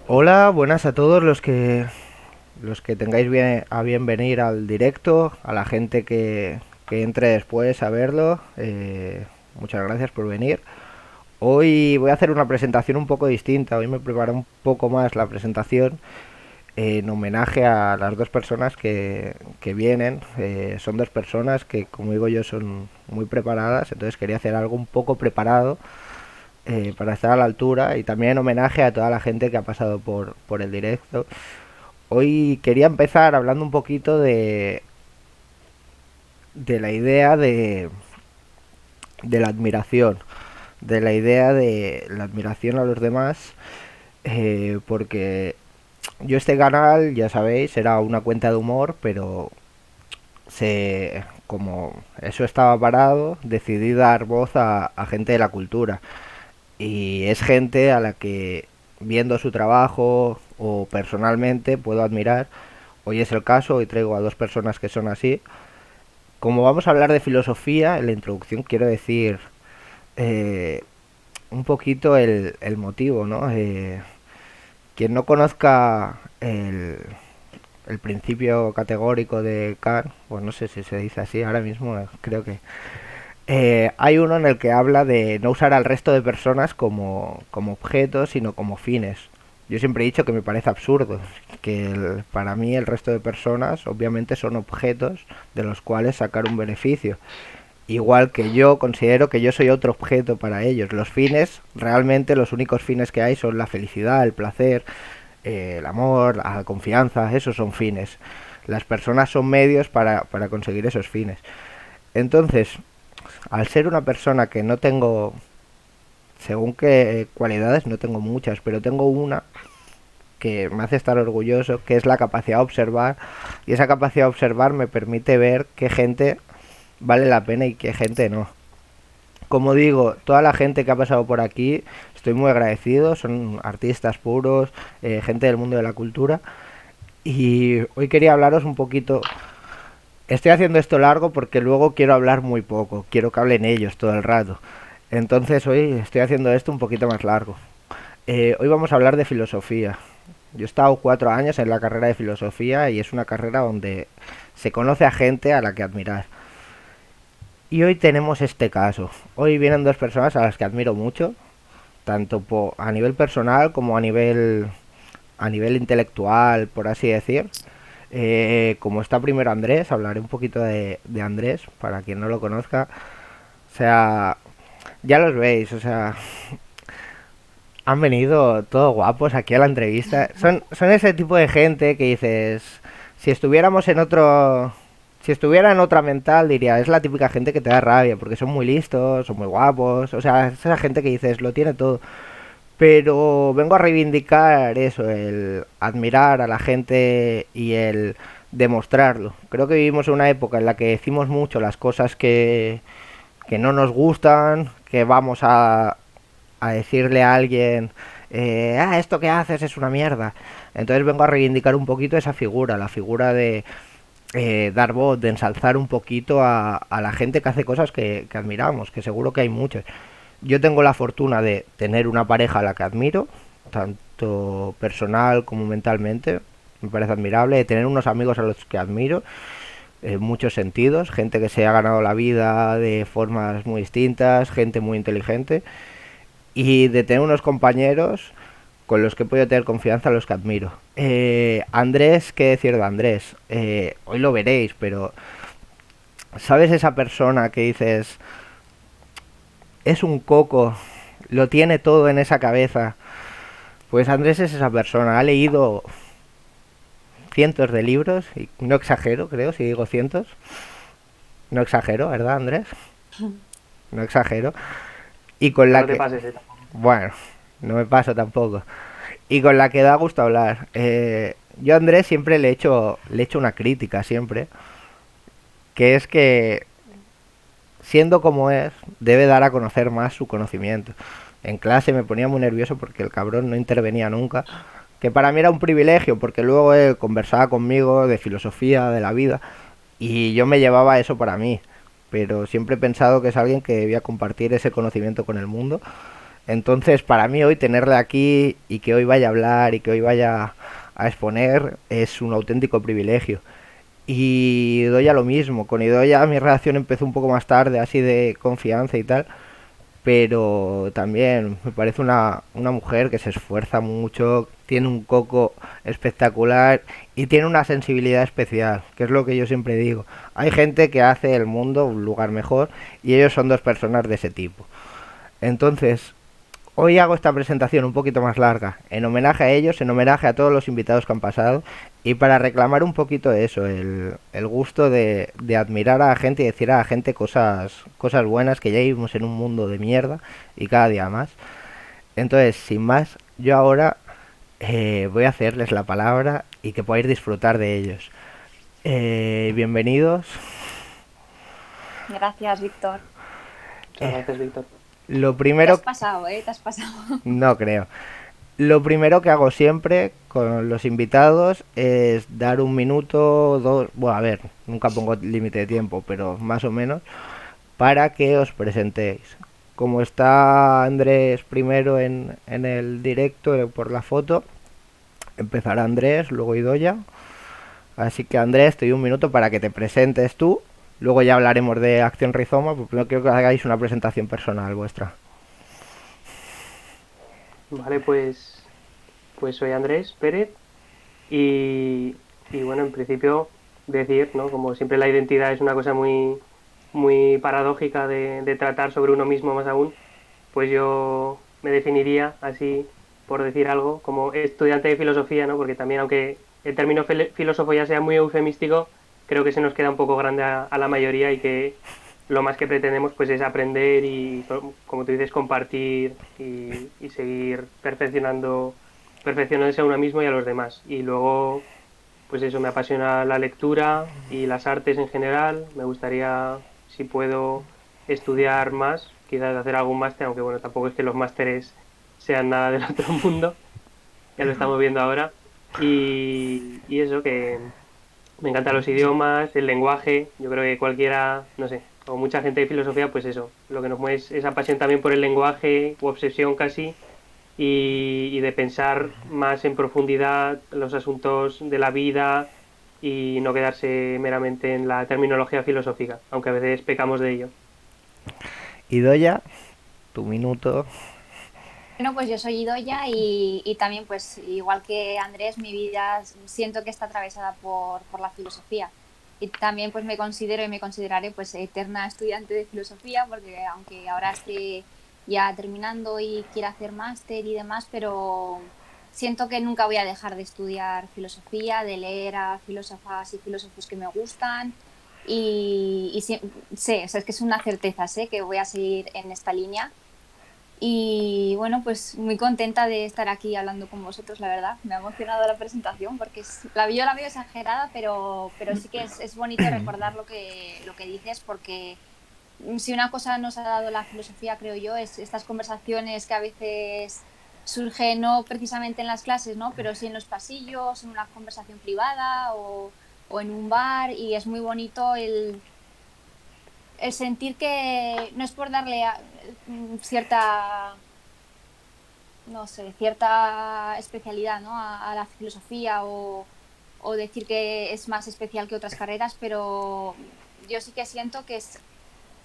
Hola, buenas a todos los que tengáis a bien venir al directo, a la gente que entre después a verlo. Muchas gracias por venir. Hoy voy a hacer una presentación un poco distinta. Hoy me preparo un poco más la presentación en homenaje a las dos personas que vienen. Son dos personas que, como digo yo, son muy preparadas, entonces quería hacer algo un poco preparado para estar a la altura y también en homenaje a toda la gente que ha pasado por el directo. Hoy quería empezar hablando un poquito de la idea de la admiración, de la idea de la admiración a los demás, porque yo este canal, ya sabéis, era una cuenta de humor, pero como eso estaba parado, decidí dar voz a gente de la cultura. Y es gente a la que viendo su trabajo o personalmente puedo admirar. Hoy es el caso, hoy traigo a dos personas que son así. Como vamos a hablar de filosofía, en la introducción quiero decir eh, un poquito el motivo, ¿no? Quien no conozca el principio categórico de Kant, pues no sé si se dice así ahora mismo, creo que hay uno en el que habla de no usar al resto de personas como objetos, sino como fines. Yo siempre he dicho que me parece absurdo, que para mí el resto de personas obviamente son objetos de los cuales sacar un beneficio. Igual que yo considero que yo soy otro objeto para ellos. Los fines, realmente los únicos fines que hay son la felicidad, el placer, el amor, la confianza, esos son fines. Las personas son medios para conseguir esos fines. Entonces, al ser una persona que no tengo, según qué cualidades, no tengo muchas, pero tengo una que me hace estar orgulloso, que es la capacidad de observar, y esa capacidad de observar me permite ver qué gente vale la pena y qué gente no. Como digo, toda la gente que ha pasado por aquí, estoy muy agradecido, son artistas puros, gente del mundo de la cultura, y hoy quería hablaros un poquito. Estoy haciendo esto largo porque luego quiero hablar muy poco, quiero que hablen ellos todo el rato. Entonces hoy estoy haciendo esto un poquito más largo. Hoy vamos a hablar de filosofía. Yo he estado 4 años en la carrera de filosofía y es una carrera donde se conoce a gente a la que admirar. Y hoy tenemos este caso. Hoy vienen dos personas a las que admiro mucho, tanto a nivel personal como a nivel intelectual, por así decir. Como está primero Andrés, hablaré un poquito de Andrés, para quien no lo conozca. O sea, ya los veis, o sea, han venido todos guapos aquí a la entrevista. Son ese tipo de gente que dices, si estuviéramos en otro... Si estuviera en otra mental diría, es la típica gente que te da rabia, porque son muy listos, son muy guapos, o sea, es esa gente que dices, lo tiene todo. Pero vengo a reivindicar eso, el admirar a la gente y el demostrarlo. Creo que vivimos en una época en la que decimos mucho las cosas que no nos gustan, que vamos a decirle a alguien, esto que haces es una mierda. Entonces vengo a reivindicar un poquito esa figura, la figura de dar voz, de ensalzar un poquito a la gente que hace cosas que admiramos, que seguro que hay muchos. Yo tengo la fortuna de tener una pareja a la que admiro, tanto personal como mentalmente, me parece admirable, de tener unos amigos a los que admiro en muchos sentidos, gente que se ha ganado la vida de formas muy distintas, gente muy inteligente, y de tener unos compañeros con los que he podido tener confianza, a los que admiro. Andrés, ¿qué decir de Andrés? Hoy lo veréis, pero ¿sabes esa persona que dices, es un coco, lo tiene todo en esa cabeza? Pues Andrés es esa persona, ha leído cientos de libros, y no exagero, creo, si digo cientos. No exagero, ¿verdad, Andrés? No exagero. Y con Pero la no te que... pases, tampoco. Bueno, no me paso tampoco. Y con la que da gusto hablar. Yo a Andrés siempre le he hecho una crítica, siempre, que es que, siendo como es, debe dar a conocer más su conocimiento. En clase me ponía muy nervioso porque el cabrón no intervenía nunca, que para mí era un privilegio, porque luego él conversaba conmigo de filosofía, de la vida, y yo me llevaba eso para mí. Pero siempre he pensado que es alguien que debía compartir ese conocimiento con el mundo. Entonces, para mí hoy tenerle aquí y que hoy vaya a hablar y que hoy vaya a exponer es un auténtico privilegio. Y Idoia lo mismo, con Idoia mi relación empezó un poco más tarde, así de confianza y tal, pero también me parece una mujer que se esfuerza mucho, tiene un coco espectacular y tiene una sensibilidad especial, que es lo que yo siempre digo. Hay gente que hace el mundo un lugar mejor y ellos son dos personas de ese tipo. Entonces, hoy hago esta presentación un poquito más larga, en homenaje a ellos, en homenaje a todos los invitados que han pasado y para reclamar un poquito eso, el gusto de admirar a la gente y decir a la gente cosas buenas, que ya vivimos en un mundo de mierda y cada día más. Entonces, sin más, yo ahora voy a hacerles la palabra y que podáis disfrutar de ellos. Bienvenidos. Gracias, Víctor. Muchas gracias, Víctor. Lo Te has primero, pasado, ¿eh? Te has pasado. no creo. Lo primero que hago siempre con los invitados es dar un minuto, dos, bueno, a ver, nunca pongo límite de tiempo, pero más o menos, para que os presentéis. Como está Andrés primero en el directo por la foto, empezará Andrés, luego Idoya. Así que Andrés, te doy un minuto para que te presentes tú. Luego ya hablaremos de Acción Rizoma, pero primero quiero que hagáis una presentación personal vuestra. Vale, pues soy Andrés Pérez y bueno, en principio decir, ¿no? Como siempre la identidad es una cosa muy paradójica de tratar sobre uno mismo más aún, pues yo me definiría así, por decir algo, como estudiante de filosofía, ¿no? Porque también aunque el término filósofo ya sea muy eufemístico, creo que se nos queda un poco grande a la mayoría y que lo más que pretendemos pues es aprender y, como tú dices, compartir y seguir perfeccionándose a uno mismo y a los demás. Y luego, pues eso, me apasiona la lectura y las artes en general. Me gustaría, si puedo, estudiar más, quizás hacer algún máster, aunque bueno, tampoco es que los másteres sean nada del otro mundo, ya lo estamos viendo ahora. Y eso, que me encantan los idiomas, el lenguaje. Yo creo que cualquiera, no sé, o mucha gente de filosofía, pues eso, lo que nos mueve es esa pasión también por el lenguaje, u obsesión casi, y de pensar más en profundidad los asuntos de la vida y no quedarse meramente en la terminología filosófica, aunque a veces pecamos de ello. Idoya, tu minuto. Bueno, pues yo soy Idoia y también, pues igual que Andrés, mi vida siento que está atravesada por la filosofía. Y también pues me considero y me consideraré pues eterna estudiante de filosofía, porque aunque ahora esté ya terminando y quiera hacer máster y demás, pero siento que nunca voy a dejar de estudiar filosofía, de leer a filósofas y filósofos que me gustan. Sé, o sea, es que es una certeza, sé que voy a seguir en esta línea y bueno, pues muy contenta de estar aquí hablando con vosotros, la verdad. Me ha emocionado la presentación porque yo la veo exagerada, pero sí que es bonito recordar lo que dices porque si una cosa nos ha dado la filosofía, creo yo, es estas conversaciones que a veces surgen no precisamente en las clases, ¿no? Pero sí en los pasillos, en una conversación privada o en un bar y es muy bonito el sentir que no es por darle cierta, no sé, cierta especialidad, ¿no? A la filosofía o decir que es más especial que otras carreras, pero yo sí que siento que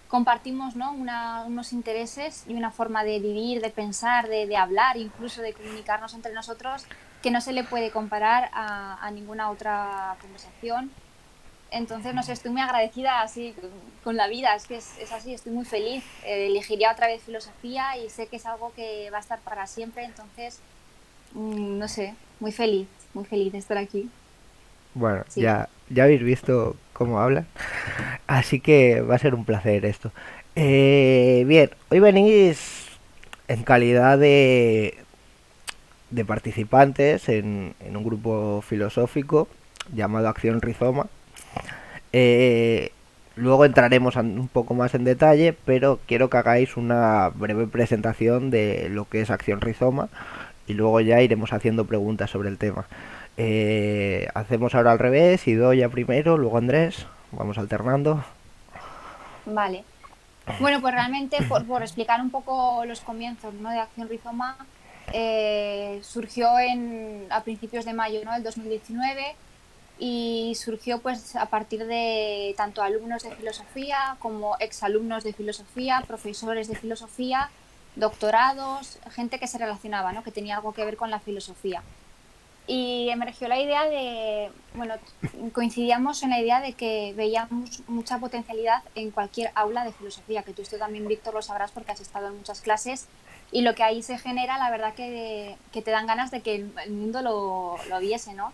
compartimos, ¿no? Unos intereses y una forma de vivir, de pensar, de hablar, incluso de comunicarnos entre nosotros, que no se le puede comparar a ninguna otra conversación. Entonces, no sé, estoy muy agradecida así con la vida, es que es así, estoy muy feliz. Elegiría otra vez filosofía y sé que es algo que va a estar para siempre, entonces, no sé, muy feliz de estar aquí. Bueno, Sí. ya habéis visto cómo habla. Así que va a ser un placer esto. Bien, hoy venís en calidad de participantes en un grupo filosófico llamado Acción Rizoma. Eh, Luego entraremos un poco más en detalle, pero quiero que hagáis una breve presentación de lo que es Acción Rizoma y luego ya iremos haciendo preguntas sobre el tema. Hacemos ahora al revés, Idoia primero, luego Andrés, vamos alternando. Vale. Bueno, pues realmente por explicar un poco los comienzos, ¿no?, de Acción Rizoma, surgió a principios de mayo, ¿no?, del 2019, y surgió pues a partir de tanto alumnos de filosofía como exalumnos de filosofía, profesores de filosofía, doctorados, gente que se relacionaba, ¿no?, que tenía algo que ver con la filosofía. Y emergió la idea bueno, coincidíamos en la idea de que veíamos mucha potencialidad en cualquier aula de filosofía, que tú esto también, Víctor, lo sabrás porque has estado en muchas clases, y lo que ahí se genera, la verdad que te dan ganas de que el mundo lo viese, ¿no?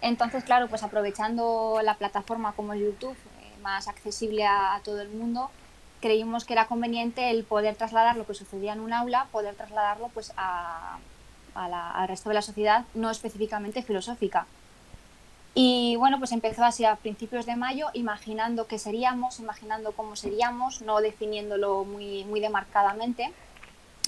Entonces, claro, pues aprovechando la plataforma como YouTube, más accesible a todo el mundo, creímos que era conveniente el poder trasladar lo que sucedía en un aula, poder trasladarlo pues al resto de la sociedad, no específicamente filosófica. Y bueno, pues empezó así a principios de mayo, imaginando qué seríamos, imaginando cómo seríamos, no definiéndolo muy demarcadamente.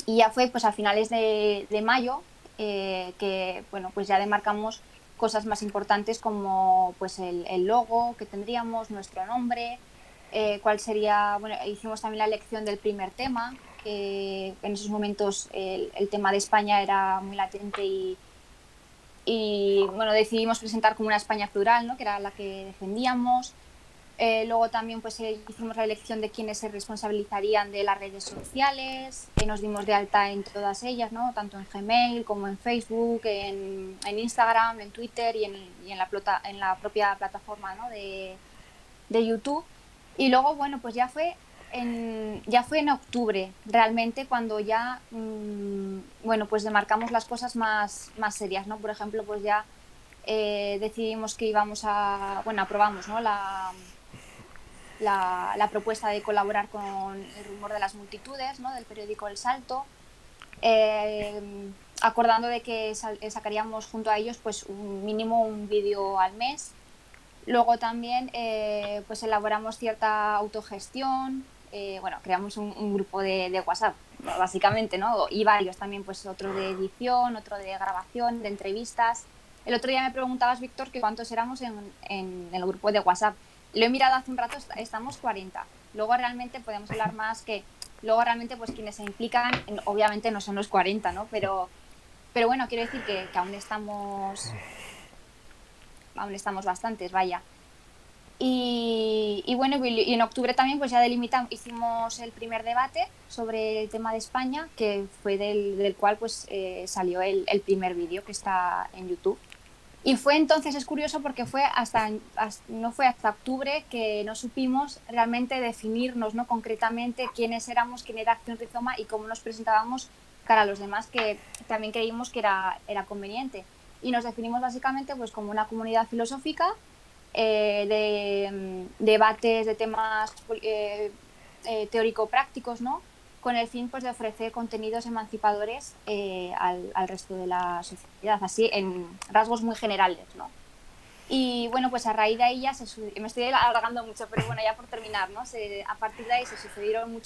Y ya fue pues a finales de mayo que bueno, pues ya demarcamos cosas más importantes como pues el logo que tendríamos, nuestro nombre, cuál sería, bueno, hicimos también la elección del primer tema, que en esos momentos el tema de España era muy latente y bueno, decidimos presentar como una España plural, ¿no?, que era la que defendíamos. Luego también pues hicimos la elección de quiénes se responsabilizarían de las redes sociales, nos dimos de alta en todas ellas, ¿no?, tanto en Gmail como en Facebook, en Instagram, en Twitter y en la propia plataforma, ¿no?, de YouTube. Y luego, bueno, pues ya fue en octubre, realmente, cuando ya, bueno, pues demarcamos las cosas más serias, ¿no? Por ejemplo, pues ya decidimos que bueno, aprobamos, ¿no?, la propuesta de colaborar con El rumor de las multitudes, ¿no?, del periódico El Salto, acordando de que sacaríamos junto a ellos pues mínimo un vídeo al mes. Luego también pues elaboramos cierta autogestión, bueno, creamos un grupo de WhatsApp, básicamente, ¿no? Y varios también, pues otro de edición, otro de grabación, de entrevistas. El otro día me preguntabas, Víctor, que cuántos éramos en el grupo de WhatsApp. Lo he mirado hace un rato, estamos 40. Luego realmente podemos hablar más luego realmente pues quienes se implican, obviamente no son los 40, ¿no? Pero bueno, quiero decir que aún estamos bastantes, vaya. Y bueno, y en octubre también pues ya hicimos el primer debate sobre el tema de España, que fue del cual pues salió el primer vídeo que está en YouTube. Y fue entonces, es curioso porque no fue hasta octubre que no supimos realmente definirnos, ¿no?, concretamente quiénes éramos, quién era Acción Rizoma y cómo nos presentábamos cara a los demás, que también creímos que era conveniente. Y nos definimos básicamente pues como una comunidad filosófica de debates de temas teórico-prácticos, ¿no?, con el fin pues de ofrecer contenidos emancipadores al resto de la sociedad, así en rasgos muy generales, ¿no? Y bueno, pues a raíz de ahí me estoy alargando mucho, pero bueno, ya por terminar, ¿no? A partir de ahí se sucedieron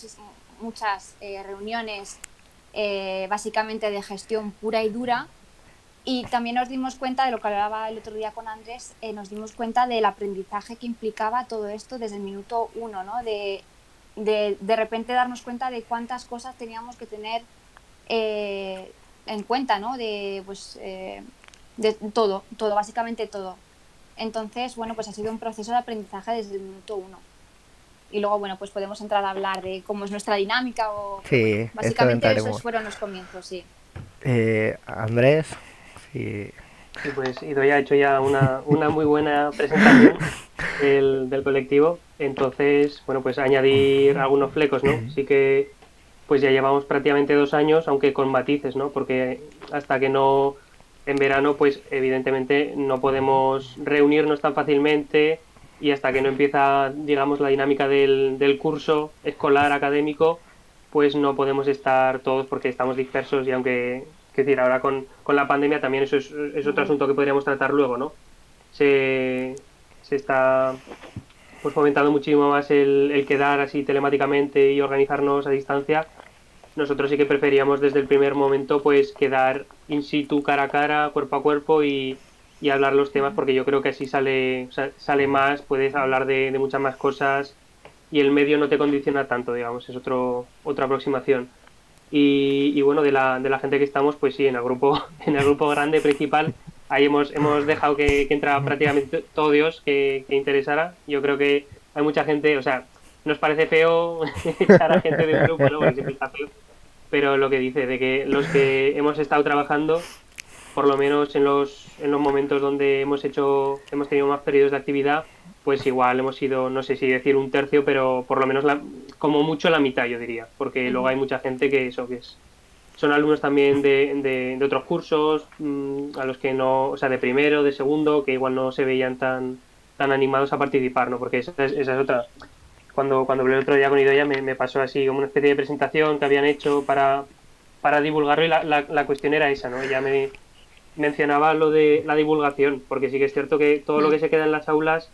muchas reuniones básicamente de gestión pura y dura. Y también nos dimos cuenta de lo que hablaba el otro día con Andrés, nos dimos cuenta del aprendizaje que implicaba todo esto desde el minuto uno, ¿no? De repente darnos cuenta de cuántas cosas teníamos que tener en cuenta, ¿no? De todo, básicamente todo. Entonces, bueno, pues ha sido un proceso de aprendizaje desde el minuto uno. Y luego, bueno, pues podemos entrar a hablar de cómo es nuestra dinámica pero bueno, Sí, esto básicamente esos entraremos. fueron los comienzos, sí. Andrés, sí. Sí, pues Idoia ha hecho ya una muy buena presentación del colectivo. Entonces, bueno, pues añadir algunos flecos, ¿no? Sí que pues ya llevamos prácticamente 2 años, aunque con matices, ¿no? Porque hasta que no, en verano, pues evidentemente no podemos reunirnos tan fácilmente y hasta que no empieza, digamos, la dinámica del curso escolar académico, pues no podemos estar todos porque estamos dispersos y aunque, es decir, ahora con la pandemia también eso es otro asunto que podríamos tratar luego, ¿no? Se está pues fomentando muchísimo más el quedar así telemáticamente y organizarnos a distancia. Nosotros sí que preferíamos desde el primer momento pues quedar in situ, cara a cara, cuerpo a cuerpo y hablar los temas porque yo creo que así sale más, puedes hablar de muchas más cosas y el medio no te condiciona tanto, digamos, es otra aproximación. Y bueno, de la gente que estamos, pues sí, en el grupo, en el grupo grande principal, ahí hemos dejado que entra prácticamente todo Dios que interesara. Yo creo que hay mucha gente, o sea, nos parece feo echar a gente de un grupo, ¿no? Porque siempre está feo, pero lo que dice, de que los que hemos estado trabajando, por lo menos en los momentos donde hemos tenido más periodos de actividad, pues igual hemos sido, no sé si decir un tercio, pero por lo menos como mucho la mitad, yo diría, porque luego Ujú. hay mucha gente que eso, son alumnos también de otros cursos, a los que no, o sea, de primero, de segundo, que igual no se veían tan animados a participar, ¿no? Porque esa es otra. Cuando hablé el otro día con Idoia me pasó así como una especie de presentación que habían hecho para divulgarlo y la cuestión era esa, ¿no? Ella me mencionaba lo de la divulgación, porque sí que es cierto que todo lo Mm. que se queda en las aulas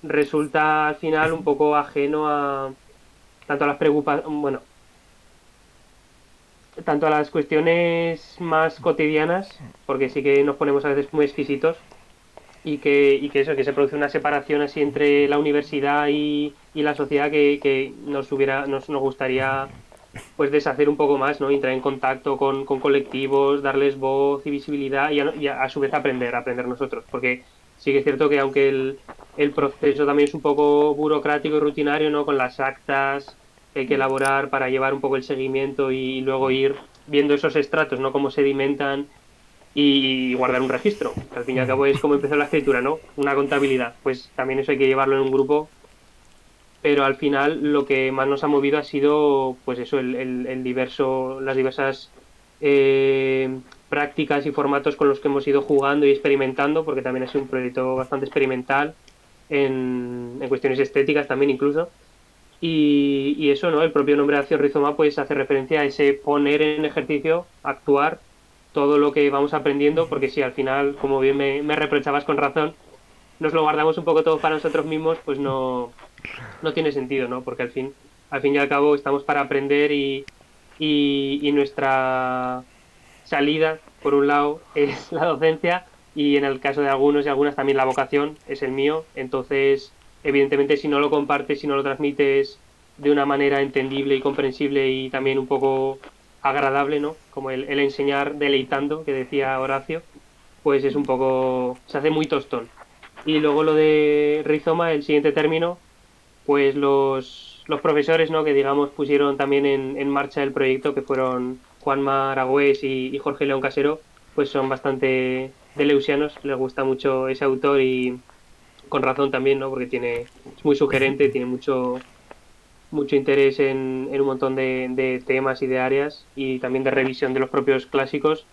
resulta al final un poco ajeno a tanto a las bueno, tanto a las cuestiones más cotidianas, porque sí que nos ponemos a veces muy exquisitos y que eso, que se produce una separación así entre la universidad y la sociedad que nos gustaría pues deshacer un poco más, ¿no? Entrar en contacto con colectivos, darles voz y visibilidad y a su vez aprender nosotros, porque sí que es cierto que aunque el proceso también es un poco burocrático y rutinario, ¿no? Con las actas que hay que elaborar para llevar un poco el seguimiento y luego ir viendo esos estratos, ¿no? Cómo sedimentan y guardar un registro, que al fin y al cabo es como empezó la escritura, ¿no? Una contabilidad, pues también eso hay que llevarlo en un grupo, pero al final lo que más nos ha movido ha sido, pues eso, las diversas prácticas y formatos con los que hemos ido jugando y experimentando, porque también ha sido un proyecto bastante experimental en cuestiones estéticas también incluso. Y eso, ¿no? El propio nombre de Acción Rizoma pues hace referencia a ese poner en ejercicio, actuar todo lo que vamos aprendiendo, porque si al final, como bien me reprochabas con razón, nos lo guardamos un poco todo para nosotros mismos, pues no tiene sentido, ¿no? Porque al fin y al cabo estamos para aprender y nuestra salida, por un lado, es la docencia y en el caso de algunos y algunas también la vocación es el mío. Entonces, evidentemente, si no lo compartes, si no lo transmites de una manera entendible y comprensible y también un poco agradable, ¿no? Como el enseñar deleitando, que decía Horacio, pues es un poco, se hace muy tostón. Y luego lo de rizoma, el siguiente término, pues los profesores, ¿no? Que digamos pusieron también en marcha el proyecto, que fueron Juanma Aragüés y Jorge León Casero, pues son bastante deleuzianos, les gusta mucho ese autor y con razón también, ¿no? Porque es muy sugerente, tiene mucho interés en un montón de temas y de áreas y también de revisión de los propios clásicos.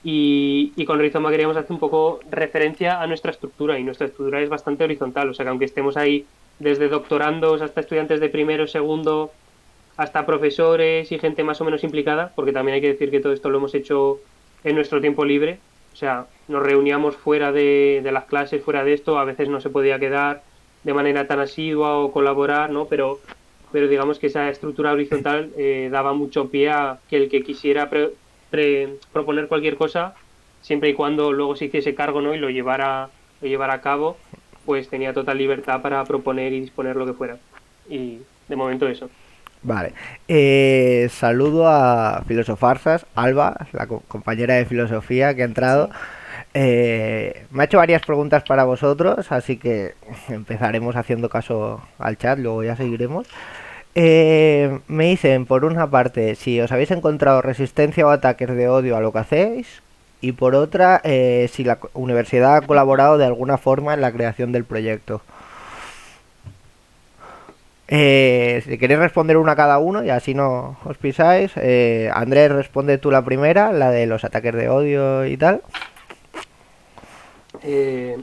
Y con Rizoma queríamos hacer un poco referencia a nuestra estructura y nuestra estructura es bastante horizontal, o sea que aunque estemos ahí desde doctorandos hasta estudiantes de primero, segundo, hasta profesores y gente más o menos implicada, porque también hay que decir que todo esto lo hemos hecho en nuestro tiempo libre, o sea, nos reuníamos fuera de las clases, fuera de esto, a veces no se podía quedar de manera tan asidua o colaborar, ¿no? Pero digamos que esa estructura horizontal daba mucho pie a que el que quisiera proponer cualquier cosa, siempre y cuando luego se hiciese cargo, ¿no? Y lo llevara a cabo, pues tenía total libertad para proponer y disponer lo que fuera. Y de momento eso. Vale. Saludo a Filosofarsas, Alba, la compañera de filosofía que ha entrado. Sí. Me ha hecho varias preguntas para vosotros, así que empezaremos haciendo caso al chat, luego ya seguiremos. Me dicen, por una parte, si os habéis encontrado resistencia o ataques de odio a lo que hacéis, y por otra, si la universidad ha colaborado de alguna forma en la creación del proyecto. Si queréis responder una a cada uno y así no os pisáis. Andrés, responde tú la primera, la de los ataques de odio y tal. Eh,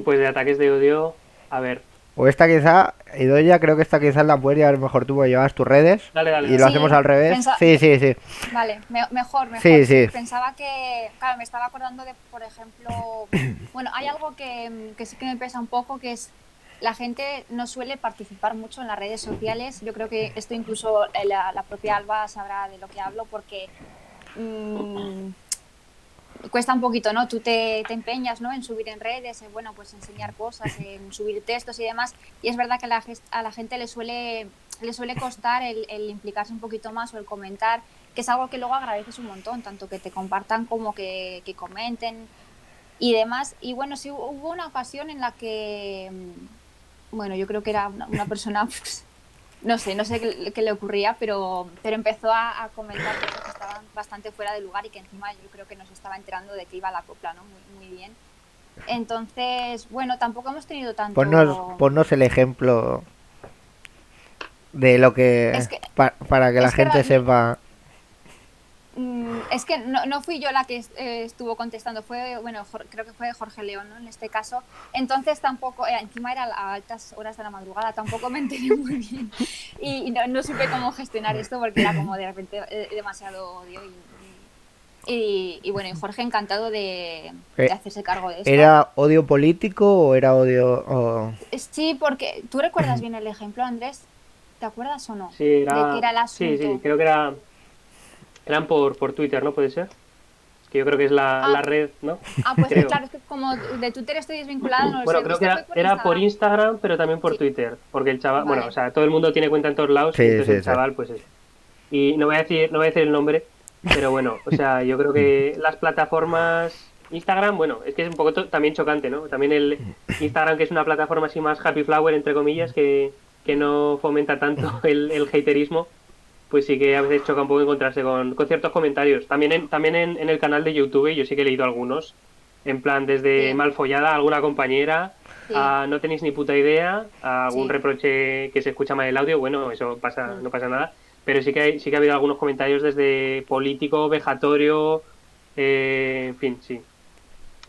pues de ataques de odio, a ver, O esta quizá, Idoya, creo que esta quizás la puedes llevar mejor tú, porque llevas tus redes. Y lo dale. hacemos Sí, al revés. pensa- Sí, sí, sí. vale, mejor, Sí, mejor, sí. sí. Pensaba que, claro, me estaba acordando de, por ejemplo, bueno, hay algo que sí que me pesa un poco, que es la gente no suele participar mucho en las redes sociales. Yo creo que esto incluso la propia Alba sabrá de lo que hablo, porque mm, cuesta un poquito, ¿no? Tú te empeñas, ¿no? En subir en redes, en, bueno, pues enseñar cosas, en subir textos y demás. Y es verdad que a la gente le suele costar el implicarse un poquito más o el comentar, que es algo que luego agradeces un montón, tanto que te compartan como que comenten y demás. Y bueno, sí hubo una ocasión en la que, bueno, yo creo que era una persona, pues, no sé qué le ocurría, pero empezó a comentar cosas que estaban bastante fuera de lugar y que encima yo creo que nos estaba enterando de que iba la copla, ¿no? Muy, muy bien. Entonces, bueno, tampoco hemos tenido tanto... Ponnos el ejemplo de lo que... Es que, para que la es que gente sepa... Es que no fui yo la que estuvo contestando, fue, bueno, creo que fue Jorge León, ¿no? En este caso. Entonces tampoco, encima era a altas horas de la madrugada, tampoco me enteré muy bien y no supe cómo gestionar esto porque era como de repente demasiado odio y bueno, y Jorge encantado de hacerse cargo de esto. ¿Era odio político o era odio...? Sí, porque tú recuerdas bien el ejemplo, Andrés, ¿te acuerdas o no? Sí, De qué era el sí, asunto. creo que eran por Twitter, ¿no? ¿Puede ser? Es que yo creo que es Ah, la red, ¿no? pues Creo. claro, es que como de Twitter estoy desvinculada, no lo Bueno, sé. creo que ¿Viste? Fue por era por Instagram. Instagram, pero también por Sí, Twitter, porque el chaval, bueno, o vale. sea, todo el mundo tiene cuenta en todos lados y Sí, entonces sí, el sí. chaval, pues eso. Y no voy a decir el nombre, pero bueno, o sea, yo creo que las plataformas, Instagram, bueno, es que es un poco también chocante, ¿no? También el Instagram, que es una plataforma así más happy flower, entre comillas, que no fomenta tanto el haterismo, pues sí que a veces choca un poco encontrarse con ciertos comentarios. También en el canal de YouTube yo sí que he leído algunos, en plan desde Sí, mal follada a alguna compañera, sí, a no tenéis ni puta idea, a algún sí. reproche que se escucha mal el audio, bueno, eso pasa, Mm. no pasa nada, pero sí que ha habido algunos comentarios desde político, vejatorio, en fin, sí.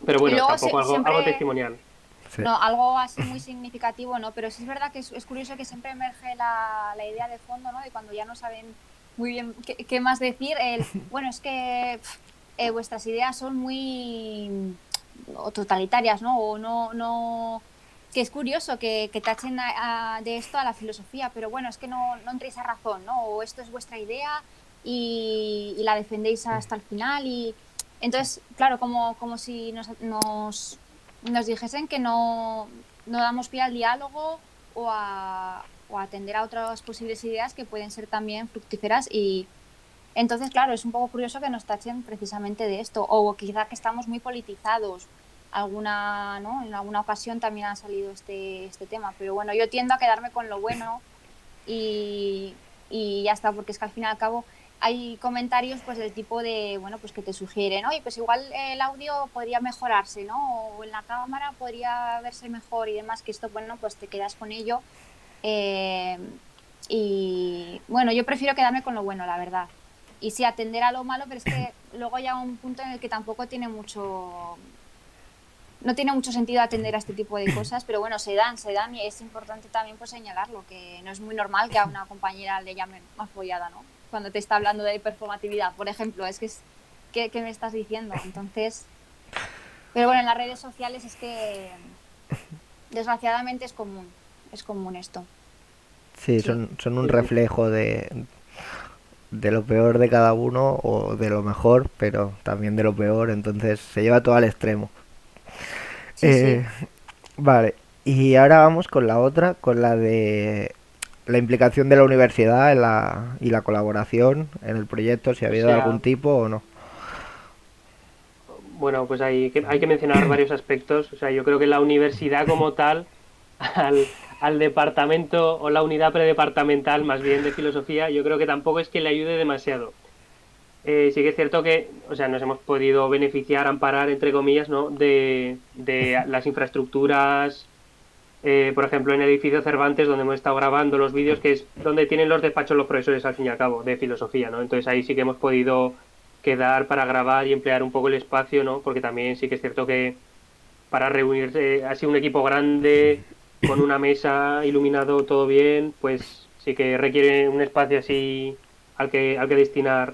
Pero Y bueno, luego tampoco algo siempre, testimonial. Sí. no, algo así muy significativo, ¿no? Pero sí es verdad que es curioso que siempre emerge la idea de fondo, ¿no? De cuando ya no saben muy bien qué más decir, bueno, es que vuestras ideas son muy o totalitarias, ¿no? O no, que es curioso que tachen de esto a la filosofía, pero bueno, es que no entréis a razón, ¿no? O esto es vuestra idea y la defendéis hasta el final y entonces, claro, como si nos dijesen que no damos pie al diálogo o a atender a otras posibles ideas que pueden ser también fructíferas y entonces, claro, es un poco curioso que nos tachen precisamente de esto o quizá que estamos muy politizados. ¿No? En alguna ocasión también ha salido este tema, pero bueno, yo tiendo a quedarme con lo bueno y ya está, porque es que al fin y al cabo hay comentarios pues del tipo de, bueno, pues que te sugieren, oye, pues igual el audio podría mejorarse, ¿no? O en la cámara podría verse mejor y demás, que esto, bueno, pues te quedas con ello. Eh, y bueno, yo prefiero quedarme con lo bueno, la verdad. Y sí, atender a lo malo, pero es que luego ya un punto en el que tampoco tiene no tiene mucho sentido atender a este tipo de cosas, pero bueno, se dan y es importante también pues señalarlo, que no es muy normal que a una compañera le llamen más follada, ¿no? Cuando te está hablando de performatividad, por ejemplo, es que ¿qué me estás diciendo? Entonces, pero bueno, en las redes sociales es que desgraciadamente es común esto, Sí, sí. son un Sí, sí. reflejo de lo peor de cada uno o de lo mejor, pero también de lo peor, entonces se lleva todo al extremo. Sí, Eh, sí. vale, y ahora vamos con la otra, con la de la implicación de la universidad y la colaboración en el proyecto, si ha O habido algún sea, tipo o no. bueno, pues hay que mencionar varios aspectos. O sea, yo creo que la universidad como tal, al departamento o la unidad predepartamental más bien de filosofía, yo creo que tampoco es que le ayude demasiado. Sí que es cierto que, o sea, nos hemos podido beneficiar, amparar, entre comillas, ¿no? De las infraestructuras, por ejemplo, en el edificio Cervantes, donde hemos estado grabando los vídeos, que es donde tienen los despachos los profesores, al fin y al cabo, de filosofía, ¿no? Entonces ahí sí que hemos podido quedar para grabar y emplear un poco el espacio, ¿no? Porque también sí que es cierto que para reunirse así un equipo grande, con una mesa, iluminado todo bien, pues sí que requiere un espacio así al que destinar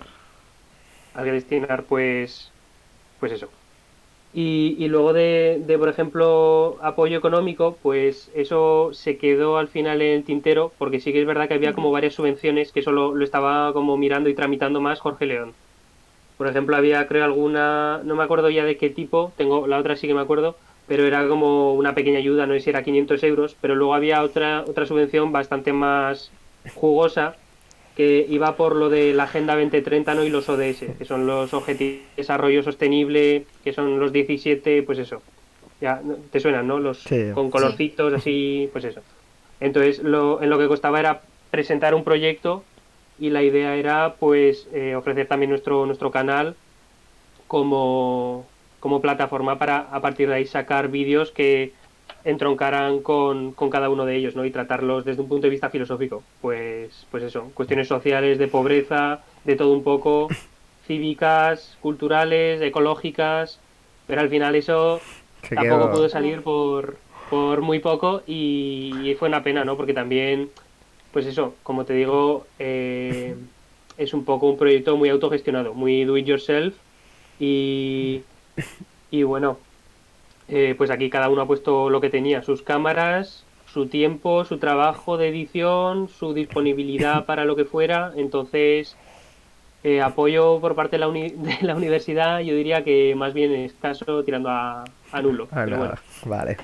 pues eso. Y luego por ejemplo, apoyo económico, pues eso se quedó al final en el tintero, porque sí que es verdad que había como Ujú. varias subvenciones que solo lo estaba como mirando y tramitando más Jorge León. Por ejemplo, había creo alguna, no me acuerdo ya de qué tipo, tengo la otra sí que me acuerdo, pero era como una pequeña ayuda, no sé si era 500 euros, pero luego había otra subvención bastante más jugosa que iba por lo de la Agenda 2030, ¿no? Y los ODS, que son los Objetivos de Desarrollo Sostenible, que son los 17, pues eso, ya te suenan, ¿no? Los Sí. con Sí. colorcitos así, pues eso. Entonces, en lo que costaba era presentar un proyecto y la idea era, pues, ofrecer también nuestro canal como plataforma para a partir de ahí sacar vídeos que entroncaran con cada uno de ellos, ¿no? Y tratarlos desde un punto de vista filosófico. Pues eso, cuestiones sociales, de pobreza, de todo un poco, cívicas, culturales, ecológicas, pero al final eso Se tampoco quedó. pudo salir por muy poco y fue una pena, ¿no? Porque también, pues eso, como te digo, es un poco un proyecto muy autogestionado, muy do it yourself y, y bueno, pues aquí cada uno ha puesto lo que tenía, sus cámaras, su tiempo, su trabajo de edición, su disponibilidad para lo que fuera. Entonces, apoyo por parte de de la universidad, yo diría que más bien escaso, tirando a nulo. Ah, Pero no, bueno, vale.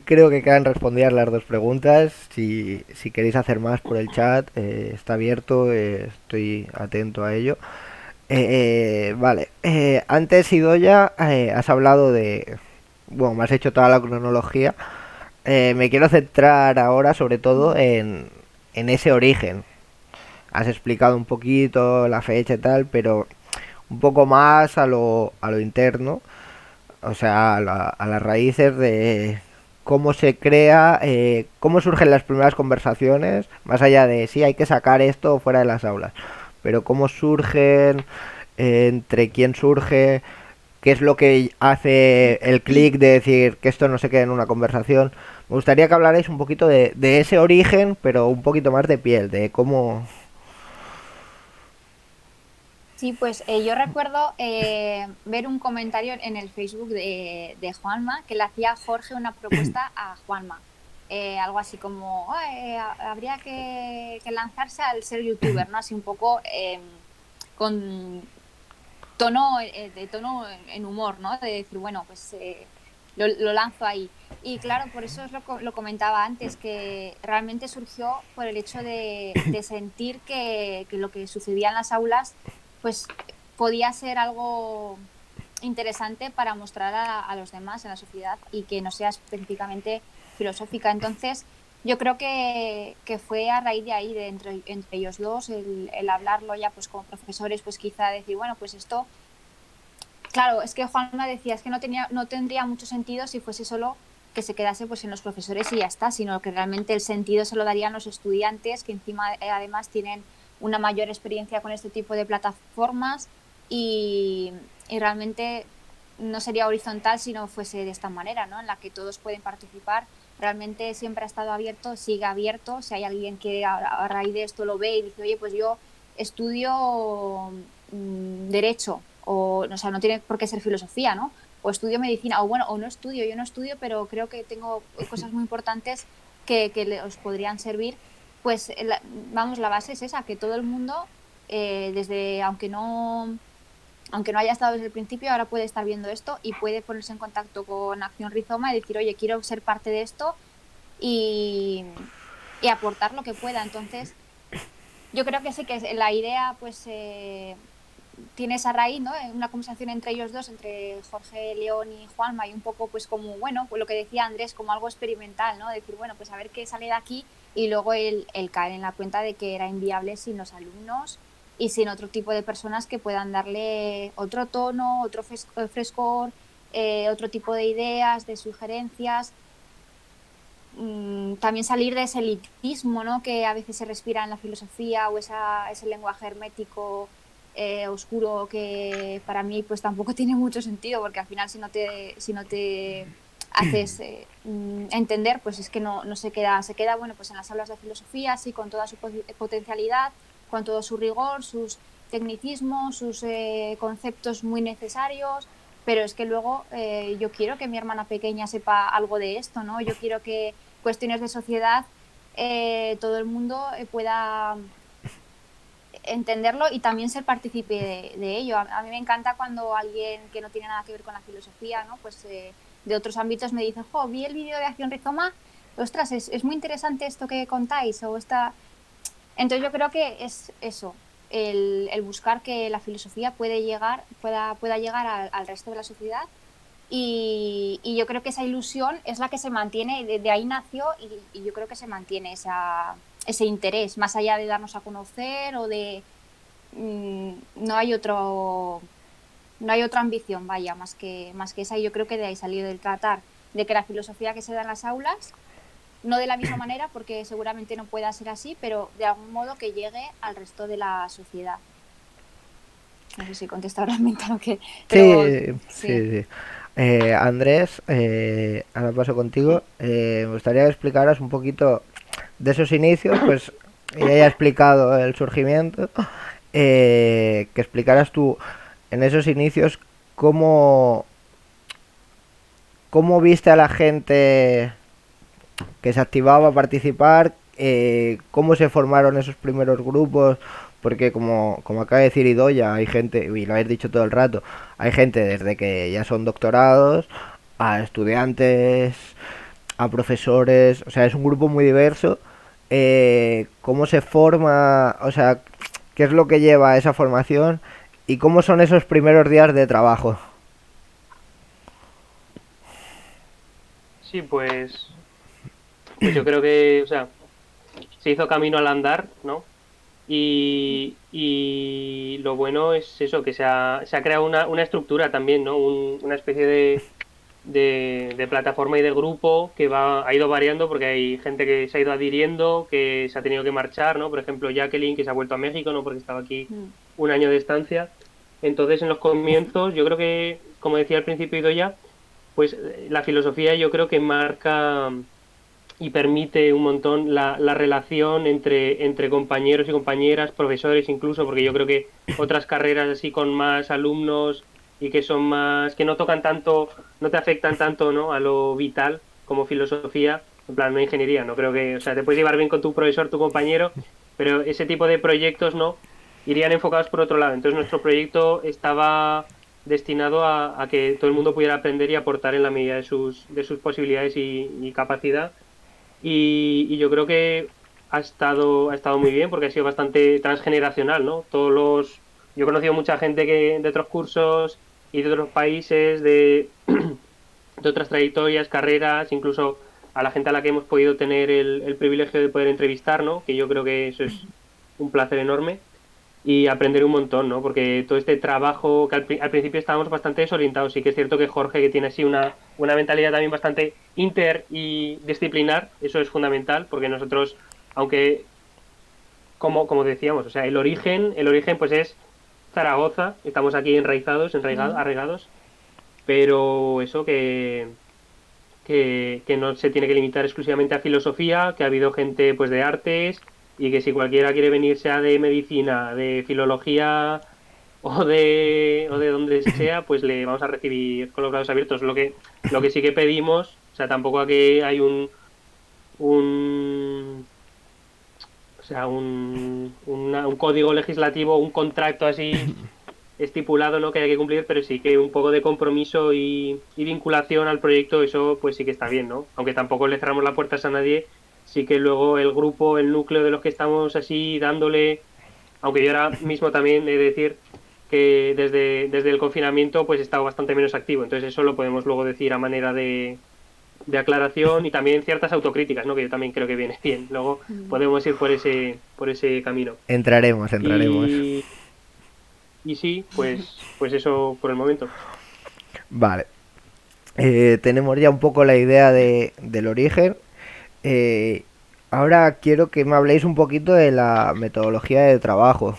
Creo que quedan respondidas las dos preguntas. Si queréis hacer más por el chat, está abierto, estoy atento a ello. Vale, antes Idoya, has hablado de... Bueno, me has hecho toda la cronología. Me quiero centrar ahora sobre todo en ese origen. Has explicado un poquito la fecha y tal, pero un poco más a lo interno, o sea, a las raíces de cómo se crea, cómo surgen las primeras conversaciones, más allá de si hay que sacar esto fuera de las aulas, pero cómo surgen, entre quién surge, qué es lo que hace el clic de decir que esto no se quede en una conversación. Me gustaría que hablarais un poquito de ese origen, pero un poquito más de piel, de cómo... Sí, pues yo recuerdo ver un comentario en el Facebook de Juanma que le hacía a Jorge una propuesta a Juanma. Algo así como, habría que lanzarse al ser youtuber, ¿no? Así un poco con tono, de tono en humor, ¿no? De decir, bueno, pues lo lanzo ahí. Y claro, por eso lo comentaba antes, que realmente surgió por el hecho de sentir que lo que sucedía en las aulas, pues podía ser algo interesante para mostrar a los demás en la sociedad y que no sea específicamente filosófica. Entonces, yo creo que fue a raíz de ahí, de entre ellos dos, el hablarlo ya pues como profesores, pues quizá decir, bueno, pues esto, claro, es que Juanma decía, es que no tendría mucho sentido si fuese solo que se quedase pues en los profesores y ya está, sino que realmente el sentido se lo darían los estudiantes, que encima además tienen una mayor experiencia con este tipo de plataformas y, y realmente no sería horizontal si no fuese de esta manera, ¿no? En la que todos pueden participar. Realmente siempre ha estado abierto, sigue abierto. Si hay alguien que a raíz de esto lo ve y dice, oye, pues yo estudio derecho, o sea, no tiene por qué ser filosofía, ¿no? O estudio medicina, o bueno, o no estudio, yo no estudio, pero creo que tengo cosas muy importantes que os podrían servir. Pues vamos, la base es esa, que todo el mundo, desde, aunque no haya estado desde el principio, ahora puede estar viendo esto y puede ponerse en contacto con Acción Rizoma y decir, oye, quiero ser parte de esto y, y aportar lo que pueda. Entonces, yo creo que sí que la idea, pues, tiene esa raíz, ¿no? Una conversación entre ellos dos, entre Jorge León y Juanma, y un poco, pues, como, bueno, pues lo que decía Andrés, como algo experimental, ¿no? Decir, bueno, pues a ver qué sale de aquí, y luego el caer en la cuenta de que era inviable sin los alumnos y sin otro tipo de personas que puedan darle otro tono, otro frescor, otro tipo de ideas, de sugerencias. También salir de ese elitismo, ¿no? Que a veces se respira en la filosofía, o ese lenguaje hermético oscuro, que para mí pues tampoco tiene mucho sentido, porque al final si no te haces entender, pues es que no se queda, bueno, pues en las aulas de filosofía, sí, con toda su potencialidad, con todo su rigor, sus tecnicismos, sus conceptos muy necesarios, pero es que luego yo quiero que mi hermana pequeña sepa algo de esto, ¿no? Yo quiero que cuestiones de sociedad todo el mundo pueda entenderlo y también ser partícipe de ello. A mí me encanta cuando alguien que no tiene nada que ver con la filosofía, ¿no? Pues de otros ámbitos me dice, jo, vi el vídeo de Acción Rizoma, ostras, es muy interesante esto que contáis, o esta... Entonces yo creo que es eso, el buscar que la filosofía pueda llegar al resto de la sociedad, y yo creo que esa ilusión es la que se mantiene, de ahí nació, y yo creo que se mantiene ese interés, más allá de darnos a conocer o de... no hay otra ambición, vaya, más que esa, y yo creo que de ahí salió del tratar de que la filosofía que se da en las aulas, no de la misma manera, porque seguramente no pueda ser así, pero de algún modo que llegue al resto de la sociedad. No sé si contesto realmente a lo que... Pero, sí. Andrés, ahora paso contigo. Me gustaría que explicaras un poquito de esos inicios, pues ella ya ha explicado el surgimiento, que explicaras tú en esos inicios cómo viste a la gente que se activaba a participar, cómo se formaron esos primeros grupos, porque como acaba de decir Idoia, hay gente, y lo habéis dicho todo el rato, hay gente desde que ya son doctorados, a estudiantes, a profesores, o sea, es un grupo muy diverso. ¿Cómo se forma? O sea, ¿qué es lo que lleva a esa formación? ¿Y cómo son esos primeros días de trabajo? Sí, pues yo creo que, o sea, se hizo camino al andar, ¿no? Y lo bueno es eso, que se ha creado una estructura también, ¿no? Una especie de plataforma y de grupo que ha ido variando porque hay gente que se ha ido adhiriendo, que se ha tenido que marchar, ¿no? Por ejemplo, Jacqueline, que se ha vuelto a México, ¿no? Porque estaba aquí un año de estancia. Entonces, en los comienzos, yo creo que, como decía al principio Idoia, pues la filosofía yo creo que marca y permite un montón la relación entre compañeros y compañeras, profesores incluso, porque yo creo que otras carreras así con más alumnos y que son más, que no tocan tanto, no te afectan tanto, ¿no? A lo vital como filosofía, en plan, no ingeniería, no creo que, o sea, te puedes llevar bien con tu profesor, tu compañero, pero ese tipo de proyectos no irían enfocados por otro lado. Entonces nuestro proyecto estaba destinado a que todo el mundo pudiera aprender y aportar en la medida de sus posibilidades y capacidad. Y yo creo que ha estado muy bien porque ha sido bastante transgeneracional, ¿no? Yo he conocido mucha gente de otros cursos y de otros países, de otras trayectorias, carreras, incluso a la gente a la que hemos podido tener el privilegio de poder entrevistar, ¿no? Que yo creo que eso es un placer enorme y aprender un montón, ¿no? Porque todo este trabajo, que al principio estábamos bastante desorientados, sí que es cierto que Jorge, que tiene así una mentalidad también bastante inter y disciplinar, eso es fundamental, porque nosotros, aunque, como decíamos, o sea, el origen pues es Zaragoza, estamos aquí arraigados, pero eso que no se tiene que limitar exclusivamente a filosofía, que ha habido gente pues de artes y que si cualquiera quiere venir sea de medicina, de filología o de donde sea, pues le vamos a recibir con los brazos abiertos. Lo que sí que pedimos, o sea, tampoco aquí hay un o sea, un código legislativo, un contrato así estipulado, ¿no? Que hay que cumplir, pero sí que un poco de compromiso y vinculación al proyecto, eso pues sí que está bien, ¿no? Aunque tampoco le cerramos las puertas a nadie, sí que luego el grupo, el núcleo de los que estamos así dándole, aunque yo ahora mismo también he de decir que desde el confinamiento pues he estado bastante menos activo, entonces eso lo podemos luego decir a manera de aclaración y también ciertas autocríticas, ¿no? Que yo también creo que viene bien. Luego podemos ir por ese camino. Entraremos. Y sí, pues eso por el momento. Vale. Tenemos ya un poco la idea del origen. Eh, Ahora quiero que me habléis un poquito de la metodología de trabajo.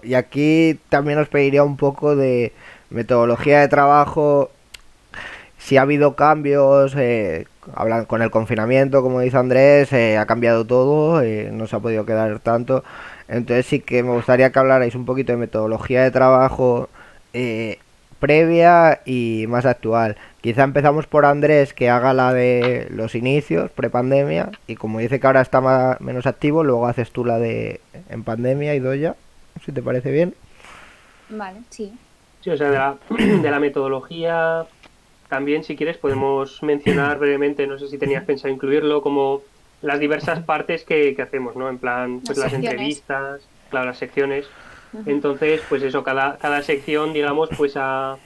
Y aquí también os pediría un poco de metodología de trabajo, si ha habido cambios, con el confinamiento, como dice Andrés, ha cambiado todo, no se ha podido quedar tanto. Entonces sí que me gustaría que hablarais un poquito de metodología de trabajo, previa y más actual. Quizá empezamos por Andrés, que haga la de los inicios, prepandemia, y como dice que ahora está menos activo, luego haces tú la de en pandemia, Idoya, si te parece bien. Vale, sí. Sí, o sea, de la metodología también, si quieres, podemos mencionar brevemente, no sé si tenías pensado incluirlo, como las diversas partes que hacemos, ¿no? En plan, pues Las las secciones. entrevistas, claro, las secciones. Ujú. Entonces, pues eso, cada sección, digamos, pues ha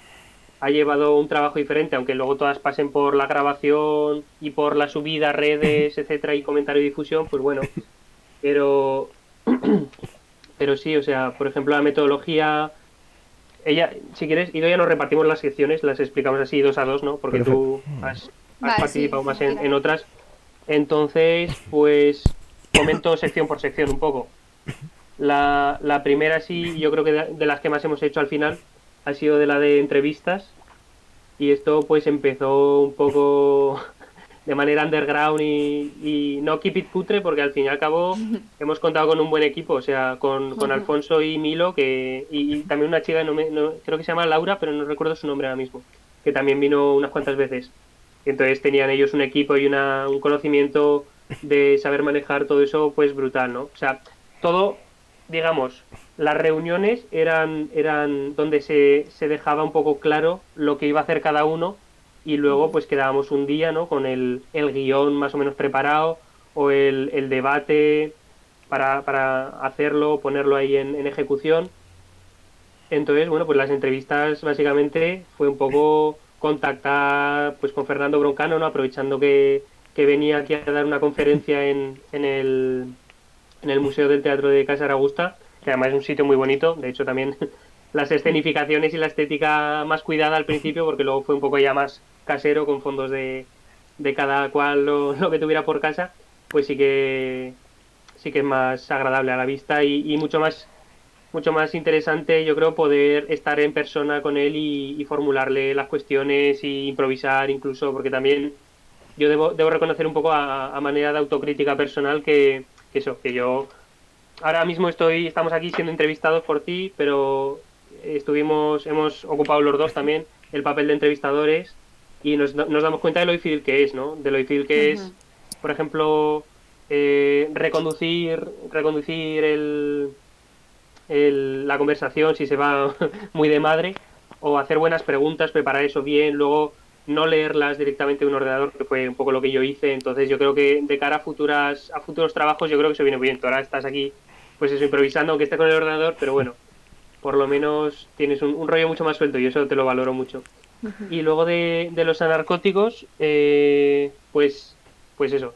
llevado un trabajo diferente, aunque luego todas pasen por la grabación y por la subida a redes, etcétera, y comentario y difusión, pues bueno, pero, pero sí, o sea, por ejemplo, la metodología, ella, si quieres, y ya nos repartimos las secciones, las explicamos así 2 a 2, ¿no? Porque Perfecto. tú has Vale, sí, participado más como quieras. en otras. Entonces, pues comento sección por sección un poco. La primera, sí, yo creo que de las que más hemos hecho al final, ha sido de la de entrevistas. Y esto pues empezó un poco de manera underground y no keep it cutre porque al fin y al cabo hemos contado con un buen equipo, o sea, con Ujú. Alfonso y Milo y también una chica, creo que se llama Laura, pero no recuerdo su nombre ahora mismo, que también vino unas cuantas veces. Y entonces tenían ellos un equipo y un conocimiento de saber manejar todo eso pues brutal, ¿no? O sea, todo, digamos, las reuniones eran donde se dejaba un poco claro lo que iba a hacer cada uno y luego Ujú. pues quedábamos un día, ¿no? Con el guión más o menos preparado o el debate para hacerlo, ponerlo ahí en ejecución. Entonces, bueno, pues las entrevistas básicamente fue un poco contactar pues con Fernando Broncano, ¿no? Aprovechando que venía aquí a dar una conferencia en el Museo del Teatro de Casa Aragusta, que además es un sitio muy bonito. De hecho, también las escenificaciones y la estética más cuidada al principio, porque luego fue un poco ya más casero, con fondos de cada cual lo que tuviera por casa, pues sí que es más agradable a la vista y mucho más interesante, yo creo, poder estar en persona con él y formularle las cuestiones y improvisar incluso, porque también yo debo reconocer un poco a manera de autocrítica personal que eso, que yo ahora mismo estamos aquí siendo entrevistados por ti, pero hemos ocupado los dos también el papel de entrevistadores y nos damos cuenta de lo difícil que es, ¿no? De lo difícil que Ujú. es, por ejemplo, reconducir la conversación si se va muy de madre, o hacer buenas preguntas, preparar eso bien, luego no leerlas directamente de un ordenador, que fue un poco lo que yo hice. Entonces yo creo que de cara a futuros trabajos, yo creo que eso viene muy bien. Tú ahora estás aquí, pues eso, improvisando, aunque esté con el ordenador, pero bueno, por lo menos tienes un rollo mucho más suelto y eso te lo valoro mucho. Y luego de los anarcóticos, pues eso,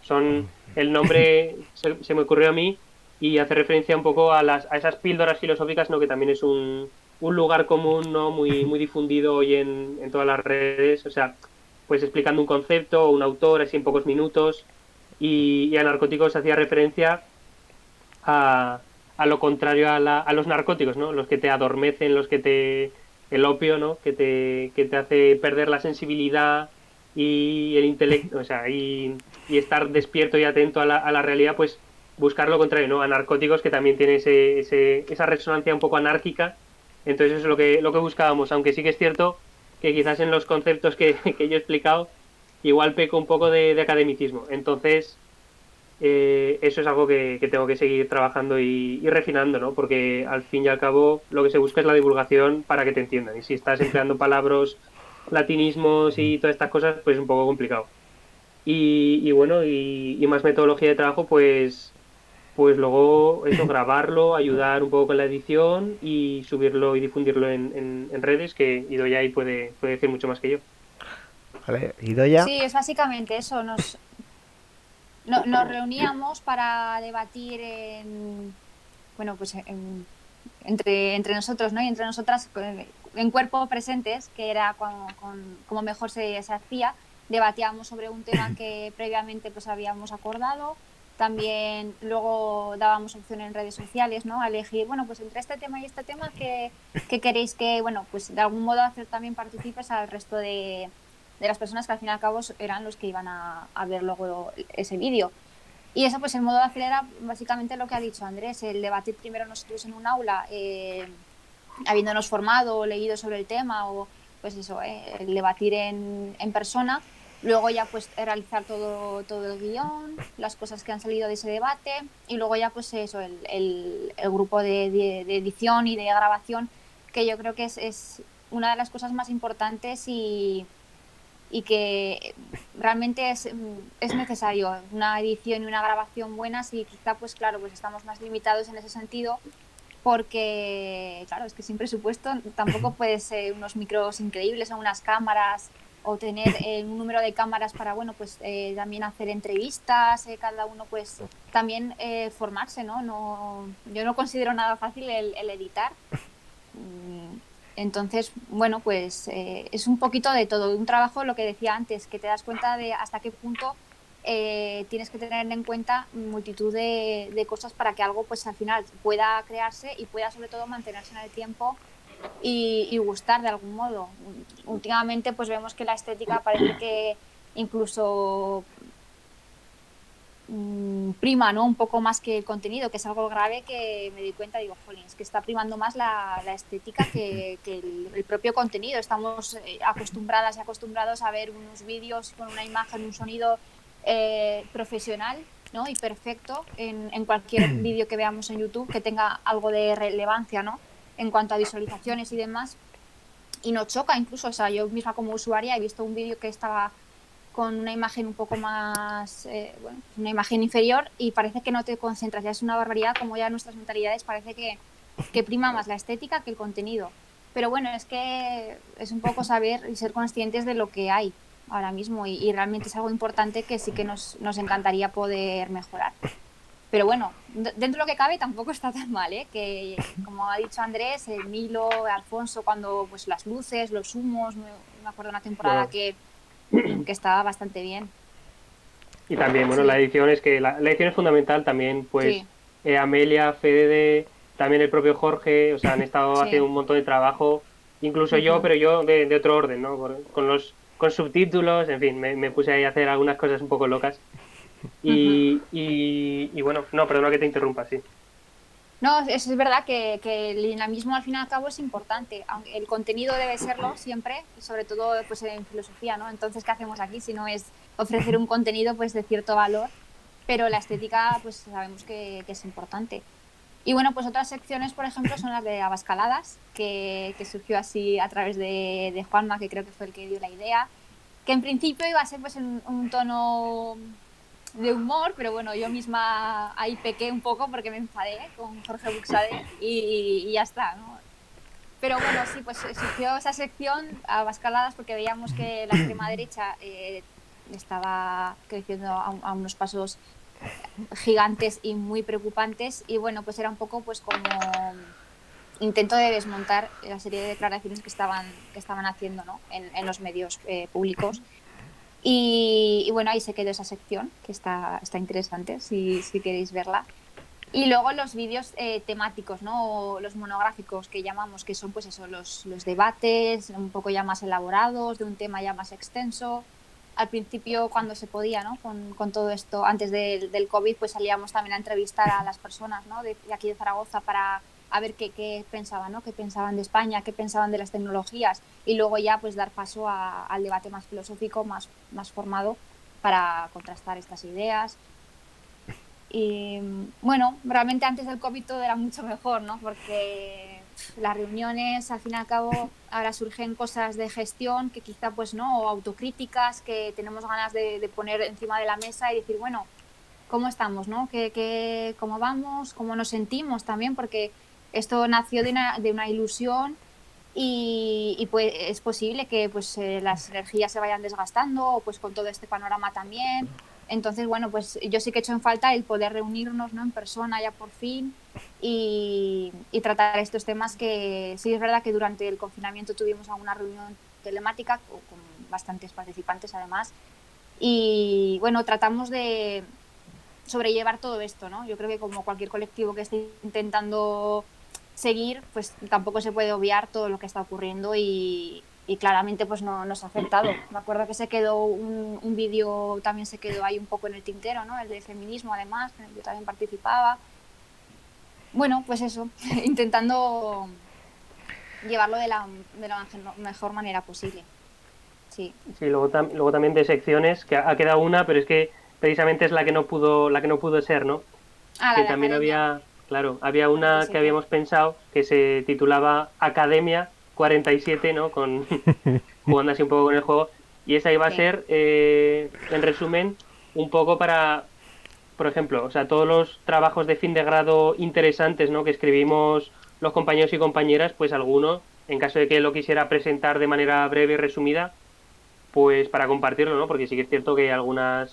el nombre se me ocurrió a mí y hace referencia un poco a esas píldoras filosóficas, ¿no? Que también es un lugar común, ¿no? Muy, muy difundido hoy en todas las redes, o sea, pues explicando un concepto o un autor así en pocos minutos y anarcóticos hacía referencia a lo contrario a los narcóticos, ¿no? Los que te adormecen, el opio, ¿no? Que te hace perder la sensibilidad y el intelecto, o sea, y estar despierto y atento a la realidad, pues buscar lo contrario, ¿no? A narcóticos que también tiene esa resonancia un poco anárquica. Entonces eso es lo que buscábamos, aunque sí que es cierto que quizás en los conceptos que yo he explicado, igual peco un poco de academicismo. Entonces eso es algo que tengo que seguir trabajando y refinando, ¿no? Porque al fin y al cabo lo que se busca es la divulgación para que te entiendan. Y si estás empleando palabras, latinismos y todas estas cosas, pues es un poco complicado. Y bueno, y más metodología de trabajo, pues luego eso, grabarlo, ayudar un poco con la edición y subirlo y difundirlo en redes, que Idoia ahí puede decir mucho más que yo. ¿Vale? Idoya. Sí, es básicamente eso. Nos reuníamos para debatir bueno, pues entre nosotros, ¿no? Y entre nosotras en cuerpo presentes, que era como mejor se hacía. Debatíamos sobre un tema que previamente pues habíamos acordado. También luego dábamos opción en redes sociales, ¿no? A elegir, bueno, pues entre este tema y este tema, que queréis que, bueno, pues de algún modo hacer también partícipes al resto de las personas que al fin y al cabo eran los que iban a ver luego ese vídeo. Y eso, pues el modo de hacer era básicamente lo que ha dicho Andrés, el debatir primero nosotros en un aula, habiéndonos formado o leído sobre el tema, o pues eso, el debatir en persona. Luego ya pues realizar todo el guión, las cosas que han salido de ese debate y luego ya pues eso, el grupo de edición y de grabación, que yo creo que es una de las cosas más importantes y que realmente es necesario una edición y una grabación buenas y quizá pues claro, pues estamos más limitados en ese sentido porque claro, es que sin presupuesto tampoco puedes ser unos micros increíbles o unas cámaras o tener un número de cámaras para, bueno, pues también hacer entrevistas, cada uno pues también formarse, ¿no? Yo no considero nada fácil el editar. Entonces, bueno, pues es un poquito de todo. Un trabajo, lo que decía antes, que te das cuenta de hasta qué punto tienes que tener en cuenta multitud de cosas para que algo, pues al final pueda crearse y pueda sobre todo mantenerse en el tiempo y gustar de algún modo. Últimamente, pues vemos que la estética parece que incluso prima, ¿no? Un poco más que el contenido, que es algo grave que me di cuenta, digo, jolín, es que está primando más la estética que el propio contenido. Estamos acostumbradas y acostumbrados a ver unos vídeos con una imagen, un sonido profesional, ¿no? Y perfecto en cualquier vídeo que veamos en YouTube que tenga algo de relevancia, ¿no? En cuanto a visualizaciones y demás. Y nos choca incluso, o sea, yo misma como usuaria he visto un vídeo que estaba con una imagen un poco más, bueno, una imagen inferior y parece que no te concentras, ya es una barbaridad como ya nuestras mentalidades parece que prima más la estética que el contenido. Pero bueno, es que es un poco saber y ser conscientes de lo que hay ahora mismo y realmente es algo importante que sí que nos encantaría poder mejorar. Pero bueno, dentro de lo que cabe tampoco está tan mal, ¿eh? Que como ha dicho Andrés, Milo, Alfonso, cuando pues las luces, los humos, me acuerdo de una temporada Bueno, que estaba bastante bien. y también, bueno, la Sí, edición es que la edición es fundamental también, pues sí, Amelia, Fede, también el propio Jorge, o sea, han estado haciendo sí. un montón de trabajo, incluso yo, Ujú. pero yo de otro orden, ¿no? Con subtítulos, en fin, me puse ahí a hacer algunas cosas un poco locas. Ujú. Y bueno, no, perdona que te interrumpa, sí. No, es verdad que el dinamismo al fin y al cabo es importante, aunque el contenido debe serlo siempre, y sobre todo pues en filosofía, ¿no? Entonces, ¿qué hacemos aquí si no es ofrecer un contenido pues de cierto valor? Pero la estética pues sabemos que es importante. Y bueno, pues otras secciones, por ejemplo, son las de Abascaladas, que surgió así a través de Juanma, que creo que fue el que dio la idea, que en principio iba a ser pues en un tono de humor, pero bueno, yo misma ahí pequé un poco porque me enfadé con Jorge Buxade y ya está, ¿no? Pero bueno, sí, pues surgió esa sección a Bascaladas porque veíamos que la extrema derecha estaba creciendo a unos pasos gigantes y muy preocupantes y bueno, pues era un poco pues como intento de desmontar la serie de declaraciones que estaban haciendo, ¿no? En los medios públicos. Y bueno, ahí se quedó esa sección, que está interesante, si queréis verla. Y luego los vídeos temáticos, ¿no? O los monográficos que llamamos, que son pues eso, los debates un poco ya más elaborados, de un tema ya más extenso. Al principio, cuando se podía, ¿no? Con todo esto, antes del COVID, pues salíamos también a entrevistar a las personas, ¿no? De aquí de Zaragoza para a ver qué pensaban, ¿no? Qué pensaban de España, qué pensaban de las tecnologías y luego ya pues dar paso al debate más filosófico, más formado para contrastar estas ideas. Y bueno, realmente antes del COVID todo era mucho mejor, ¿no? Porque las reuniones, al fin y al cabo, ahora surgen cosas de gestión que quizá pues no, o autocríticas que tenemos ganas de poner encima de la mesa y decir, bueno, ¿cómo estamos, no? ¿Cómo vamos? ¿Cómo nos sentimos también? Porque esto nació de una ilusión y pues es posible que pues las energías se vayan desgastando o pues con todo este panorama también. Entonces, bueno, pues yo sí que he hecho en falta el poder reunirnos, ¿no? En persona ya por fin y tratar estos temas que sí es verdad que durante el confinamiento tuvimos alguna reunión telemática con bastantes participantes además y bueno, tratamos de sobrellevar todo esto, ¿no? Yo creo que como cualquier colectivo que esté intentando seguir, pues tampoco se puede obviar todo lo que está ocurriendo y claramente pues no nos ha afectado. Me acuerdo que se quedó un vídeo, también se quedó ahí un poco en el tintero, ¿no? El de feminismo además, que yo también participaba. Bueno, pues eso, intentando llevarlo de la mejor manera posible. Sí. Sí, luego también de secciones, que ha quedado una, pero es que precisamente es la que no pudo ser, ¿no? Ah, la Que de también academia, había, claro, había una que 47. habíamos pensado que se titulaba Academia 47, ¿no? Jugando así un poco con el juego. Y esa iba a Sí. ser, en resumen, un poco para, por ejemplo, o sea, todos los trabajos de fin de grado interesantes, ¿no? Que escribimos los compañeros y compañeras, pues alguno, en caso de que lo quisiera presentar de manera breve y resumida, pues para compartirlo, ¿no? Porque sí que es cierto que hay algunas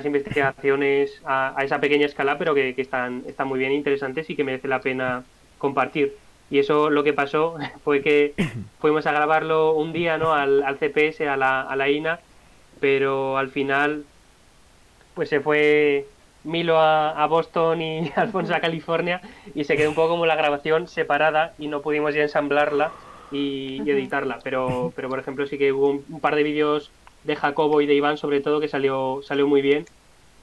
investigaciones a esa pequeña escala, pero que están muy bien interesantes y que merece la pena compartir. Y eso lo que pasó fue que fuimos a grabarlo un día, ¿no? Al CPS, a la INA, pero al final pues se fue Milo a Boston y Alfonso a California y se quedó un poco como la grabación separada y no pudimos ya ensamblarla y Ujú. editarla. Pero, por ejemplo, sí que hubo un par de vídeos de Jacobo y de Iván, sobre todo, que salió muy bien.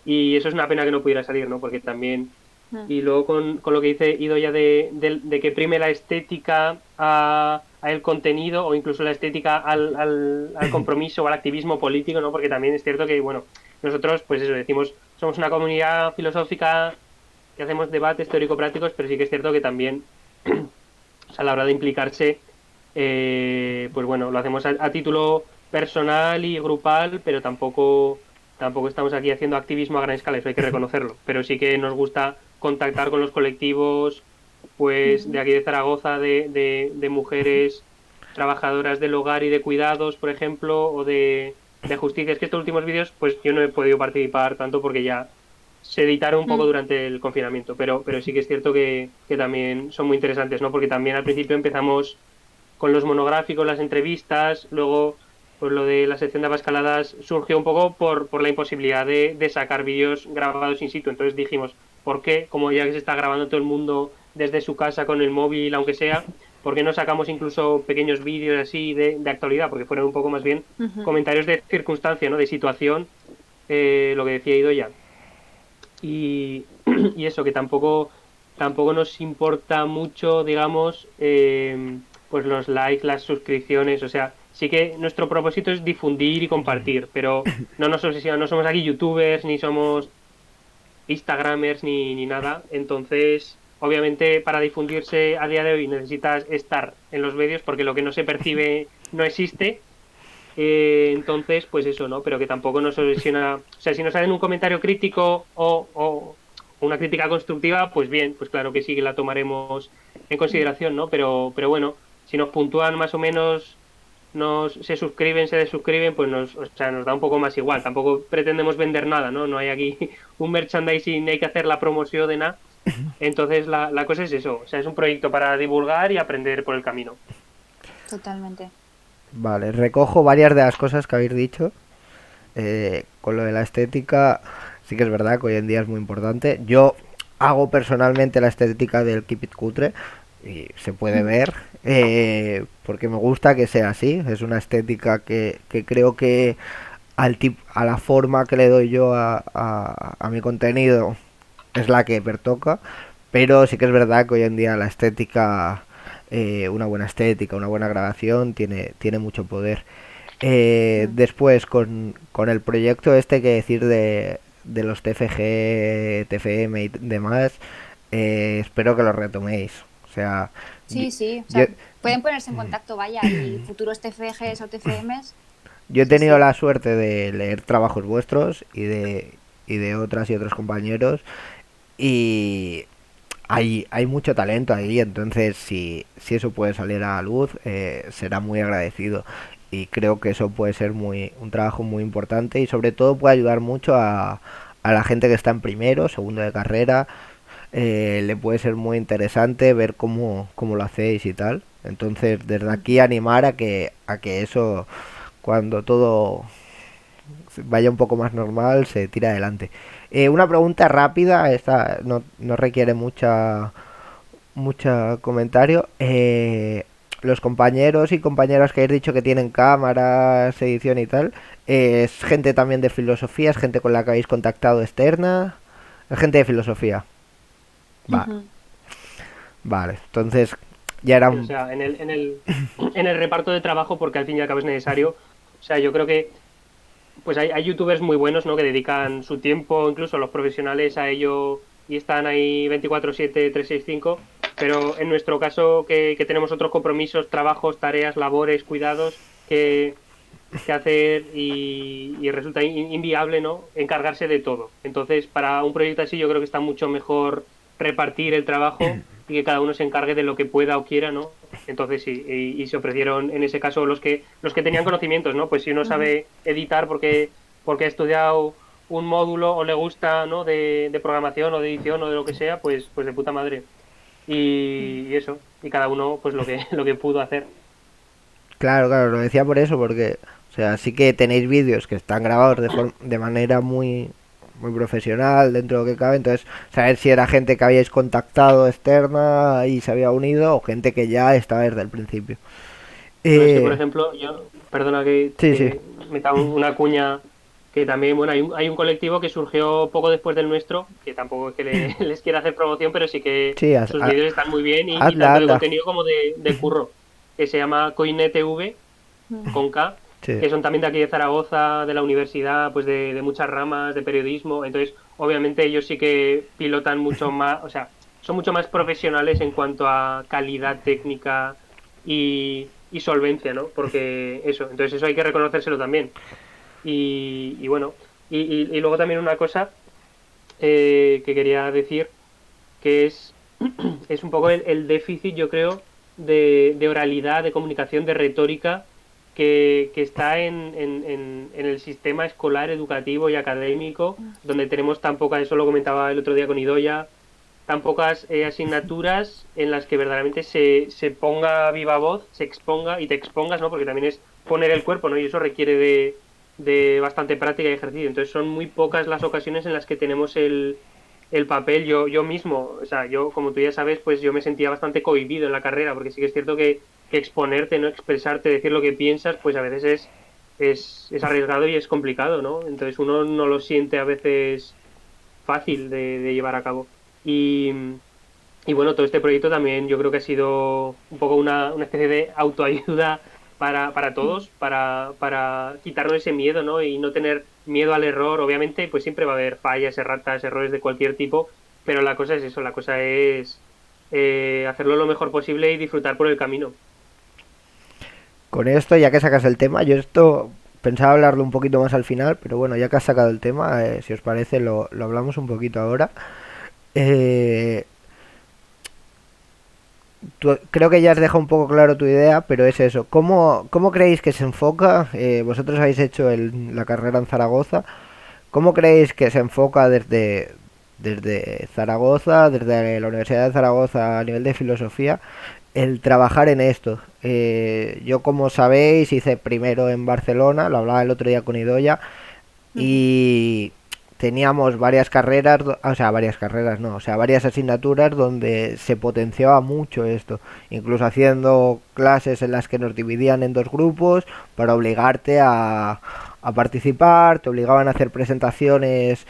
Y eso es una pena que no pudiera salir, ¿no? Porque también. Ujú. Y luego con lo que dice Ido ya de que prime la estética a el contenido o incluso la estética al compromiso o al activismo político, ¿no? Porque también es cierto que, bueno, nosotros, pues eso, decimos, somos una comunidad filosófica que hacemos debates teórico-prácticos, pero sí que es cierto que también, o sea, a la hora de implicarse, pues bueno, lo hacemos a título personal y grupal, pero tampoco estamos aquí haciendo activismo a gran escala, eso hay que reconocerlo. Pero sí que nos gusta contactar con los colectivos, pues de Ujú. aquí de Zaragoza, de mujeres trabajadoras del hogar y de cuidados, por ejemplo, o de justicia. Es que estos últimos vídeos, pues yo no he podido participar tanto porque ya se editaron un poco Mm. durante el confinamiento, pero sí que es cierto que también son muy interesantes, ¿no? Porque también al principio empezamos con los monográficos, las entrevistas, luego pues lo de la sección de Abascaladas surgió un poco por la imposibilidad de sacar vídeos grabados in situ. Entonces dijimos, ¿por qué? Como ya que se está grabando todo el mundo desde su casa con el móvil, aunque sea, ¿por qué no sacamos incluso pequeños vídeos así de actualidad? Porque fueron un poco más bien Ujú. comentarios de circunstancia, ¿no? De situación, lo que decía Idoya. Y, y eso, que tampoco nos importa mucho, digamos, pues los likes, las suscripciones, o sea, sí que nuestro propósito es difundir y compartir, pero no nos obsesiona, no somos aquí youtubers, ni somos instagramers, ni nada, entonces, obviamente, para difundirse a día de hoy necesitas estar en los medios, porque lo que no se percibe no existe, entonces, pues eso, ¿no? Pero que tampoco nos obsesiona. O sea, si nos salen un comentario crítico o una crítica constructiva, pues bien, pues claro que sí que la tomaremos en consideración, ¿no? Pero bueno, si nos puntúan más o menos, se suscriben, se desuscriben, pues o sea, nos da un poco más igual. Tampoco pretendemos vender nada, ¿no? No hay aquí un merchandising, ni hay que hacer la promoción de nada. Entonces, la cosa es eso. O sea, es un proyecto para divulgar y aprender por el camino. Totalmente. Vale, recojo varias de las cosas que habéis dicho. Con lo de la estética, sí que es verdad que hoy en día es muy importante. Yo hago personalmente la estética del Keep It Cutre y se puede ver porque me gusta que sea así. Es una estética que creo que a la forma que le doy yo a mi contenido es la que pertoca, pero sí que es verdad que hoy en día la estética, una buena estética, una buena grabación tiene mucho poder. Mm. Después, con el proyecto este que decir de los TFG, TFM y demás, espero que lo retoméis. O sea, yo, Sí, sí. O yo, sea, pueden ponerse en contacto, vaya, y futuros TFGs o TFMs. yo he Sí, tenido sí. la suerte de leer trabajos vuestros y de otras y otros compañeros y hay mucho talento ahí, entonces si eso puede salir a la luz, será muy agradecido. Y creo que eso puede ser un trabajo muy importante y sobre todo puede ayudar mucho a la gente que está en primero, segundo de carrera. Le puede ser muy interesante ver cómo lo hacéis y tal. Entonces, desde aquí animar a que eso, cuando todo vaya un poco más normal, se tire adelante. Una pregunta rápida, esta no requiere mucho comentario. Los compañeros y compañeras que habéis dicho que tienen cámaras, edición y tal, ¿es gente también de filosofía? ¿Es gente con la que habéis contactado externa? ¿Es gente de filosofía? Va, Ujú. vale. Entonces, ya era O un... sea, en el reparto de trabajo, porque al fin y al cabo es necesario. O sea, yo creo que pues hay youtubers muy buenos, ¿no? Que dedican su tiempo, incluso los profesionales, a ello y están ahí 24/7, 365. Pero en nuestro caso, que tenemos otros compromisos, trabajos, tareas, labores, cuidados que hacer y resulta inviable, ¿no? Encargarse de todo. Entonces, para un proyecto así, yo creo que está mucho mejor repartir el trabajo y que cada uno se encargue de lo que pueda o quiera, ¿no? Entonces sí, y se ofrecieron en ese caso los que tenían conocimientos, ¿no? Pues si uno Ujú. sabe editar porque ha estudiado un módulo o le gusta, ¿no? De programación o de edición o de lo que sea, pues de puta madre. Y eso, y cada uno pues lo que, lo que pudo hacer. Claro, claro, lo decía por eso, porque, o sea, sí que tenéis vídeos que están grabados de manera muy profesional dentro de lo que cabe, entonces saber si era gente que habíais contactado externa y se había unido o gente que ya estaba desde el principio. No, es que, por Eh, ejemplo, yo, perdona que sí, sí, te meta una cuña que también, bueno, hay un colectivo que surgió poco después del nuestro, que tampoco es que les quiera hacer promoción, pero sí que sí, sus vídeos están muy bien y hazla, tanto de hazla. contenido como de curro, que se llama CoinetV, Mm. con K, Sí. que son también de aquí de Zaragoza, de la universidad, pues de muchas ramas de periodismo. Entonces, obviamente ellos sí que pilotan mucho más, o sea, son mucho más profesionales en cuanto a calidad técnica y solvencia, ¿no? Porque entonces eso hay que reconocérselo también. Y bueno, y luego también una cosa que quería decir, que es un poco el déficit, yo creo, de oralidad, de comunicación, de retórica que está en el sistema escolar, educativo y académico, donde tenemos tan pocas, eso lo comentaba el otro día con Idoya, tan pocas asignaturas en las que verdaderamente se ponga viva voz, se exponga y te expongas, ¿no? Porque también es poner el cuerpo, ¿no? Y eso requiere de bastante práctica y ejercicio. Entonces son muy pocas las ocasiones en las que tenemos el papel. Yo mismo, o sea, yo, como tú ya sabes, pues yo me sentía bastante cohibido en la carrera, porque sí que es cierto que exponerte, no expresarte, decir lo que piensas, pues a veces es arriesgado y es complicado, ¿no? Entonces uno no lo siente a veces fácil de llevar a cabo. Y, y bueno, todo este proyecto también yo creo que ha sido un poco una especie de autoayuda para todos, para quitarnos ese miedo, ¿no? Y no tener miedo al error. Obviamente, pues siempre va a haber fallas, erratas, errores de cualquier tipo, pero la cosa es eso, la cosa es hacerlo lo mejor posible y disfrutar por el camino. Con esto, ya que sacas el tema, yo esto pensaba hablarlo un poquito más al final, pero bueno, ya que has sacado el tema, si os parece, lo hablamos un poquito ahora. Eh, Creo que ya has dejado un poco claro tu idea, pero es eso. ¿Cómo creéis que se enfoca? Vosotros habéis hecho la carrera en Zaragoza. ¿Cómo creéis que se enfoca desde Zaragoza, desde la Universidad de Zaragoza a nivel de filosofía, el trabajar en esto? Yo, como sabéis, hice primero en Barcelona, lo hablaba el otro día con Idoya, Ujú. y teníamos varias carreras, o sea, varias carreras no, o sea, varias asignaturas donde se potenciaba mucho esto, incluso haciendo clases en las que nos dividían en dos grupos para obligarte a participar, te obligaban a hacer presentaciones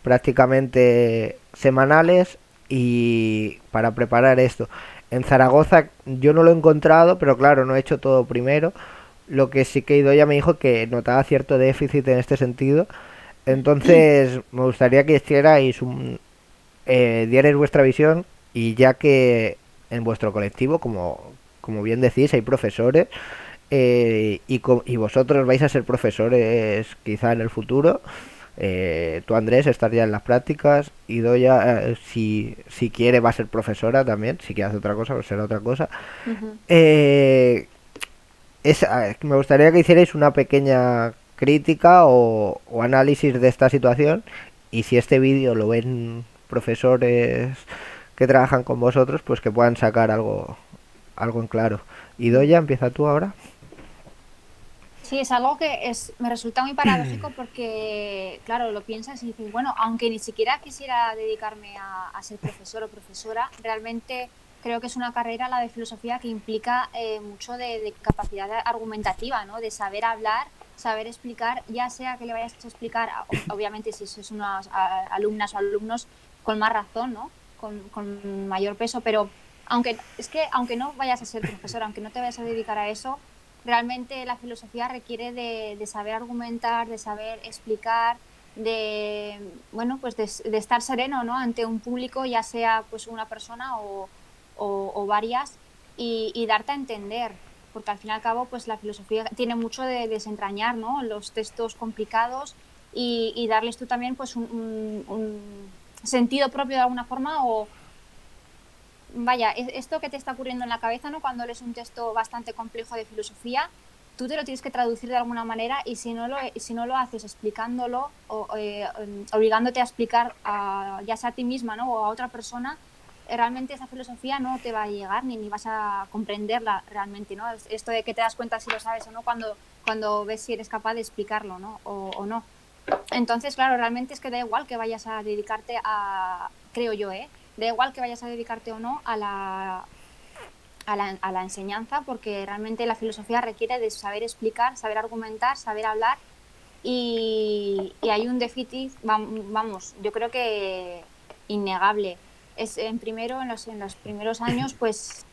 prácticamente semanales y para preparar esto. En Zaragoza yo no lo he encontrado, pero claro, no he hecho todo primero. Lo que sí que Idoya me dijo que notaba cierto déficit en este sentido. Entonces, me gustaría que hicierais dierais vuestra visión y ya que en vuestro colectivo, como bien decís, hay profesores y vosotros vais a ser profesores quizá en el futuro. Tú, Andrés, estás ya en las prácticas y Doya, si quiere, va a ser profesora también. Si quiere hacer otra cosa, pues será otra cosa. Ujú. Eh, Me gustaría que hicierais una pequeña crítica o análisis de esta situación y si este vídeo lo ven profesores que trabajan con vosotros, pues que puedan sacar algo en claro. Y Doya, empieza tú ahora. Sí, es algo que me resulta muy paradójico porque, claro, lo piensas y dices, bueno, aunque ni siquiera quisiera dedicarme a ser profesor o profesora, realmente creo que es una carrera, la de filosofía, que implica mucho de capacidad argumentativa, ¿no? De saber hablar, saber explicar, ya sea que le vayas a explicar, obviamente si sois unas alumnas o alumnos, con más razón, ¿no? Con mayor peso, pero aunque no vayas a ser profesor, aunque no te vayas a dedicar a eso, realmente la filosofía requiere de saber argumentar, de saber explicar, de, bueno, pues de estar sereno, ¿no?, ante un público, ya sea pues una persona o varias, y darte a entender, porque al fin y al cabo pues la filosofía tiene mucho de desentrañar, ¿no?, los textos complicados, y darles tú también pues un sentido propio de alguna forma, o vaya, esto que te está ocurriendo en la cabeza, ¿no?, cuando lees un texto bastante complejo de filosofía, tú te lo tienes que traducir de alguna manera, y si no lo haces explicándolo o obligándote a explicar ya sea a ti misma, ¿no?, o a otra persona, realmente esa filosofía no te va a llegar ni vas a comprenderla realmente, ¿no? Esto de que te das cuenta si lo sabes o no cuando ves si eres capaz de explicarlo, ¿no?, o no. Entonces, claro, realmente es que da igual que vayas a dedicarte creo yo, da igual que vayas a dedicarte o no a la enseñanza, porque realmente la filosofía requiere de saber explicar, saber argumentar, saber hablar, y hay un déficit, vamos, yo creo que innegable. En los primeros años, pues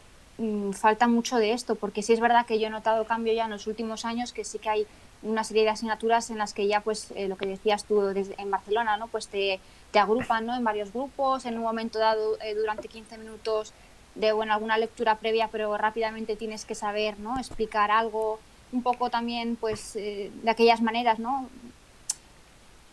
falta mucho de esto, porque sí es verdad que yo he notado cambio ya en los últimos años, que sí que hay una serie de asignaturas en las que ya, pues lo que decías tú en Barcelona, ¿no?, pues te agrupan, ¿no?, en varios grupos, en un momento dado, durante 15 minutos de, bueno, alguna lectura previa, pero rápidamente tienes que saber, ¿no?, explicar algo, un poco también, pues, de aquellas maneras, ¿no?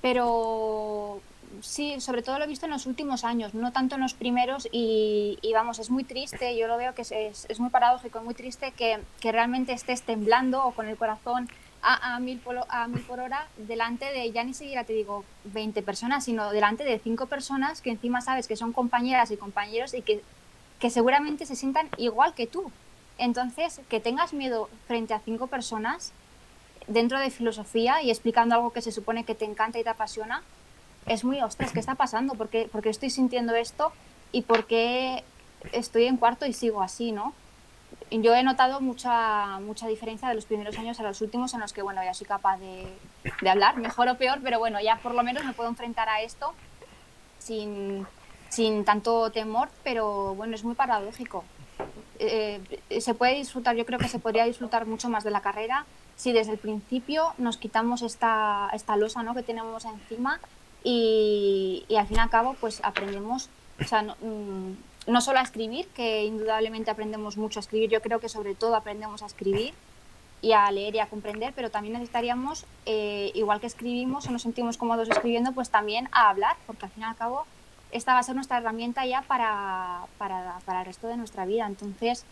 Pero sí, sobre todo lo he visto en los últimos años, no tanto en los primeros, y vamos, es muy triste, yo lo veo que es muy paradójico, muy triste que realmente estés temblando o con el corazón a mil por hora delante de, ya ni siquiera te digo 20 personas, sino delante de 5 personas que encima sabes que son compañeras y compañeros, y que seguramente se sientan igual que tú. Entonces, que tengas miedo frente a 5 personas dentro de filosofía y explicando algo que se supone que te encanta y te apasiona, es muy, ostras, ¿qué está pasando? ¿Por qué estoy sintiendo esto? ¿Y por qué estoy en cuarto y sigo así, no? Yo he notado mucha diferencia de los primeros años a los últimos, en los que, bueno, ya soy capaz de hablar, mejor o peor, pero bueno, ya por lo menos me puedo enfrentar a esto sin tanto temor, pero bueno, es muy paradójico. Se puede disfrutar, yo creo que se podría disfrutar mucho más de la carrera si desde el principio nos quitamos esta losa, ¿no?, que tenemos encima, y al fin y al cabo pues aprendemos, o sea, no solo a escribir, que indudablemente aprendemos mucho a escribir, yo creo que sobre todo aprendemos a escribir y a leer y a comprender, pero también necesitaríamos, igual que escribimos o nos sentimos cómodos escribiendo, pues también a hablar, porque al fin y al cabo esta va a ser nuestra herramienta ya para el resto de nuestra vida. Entonces,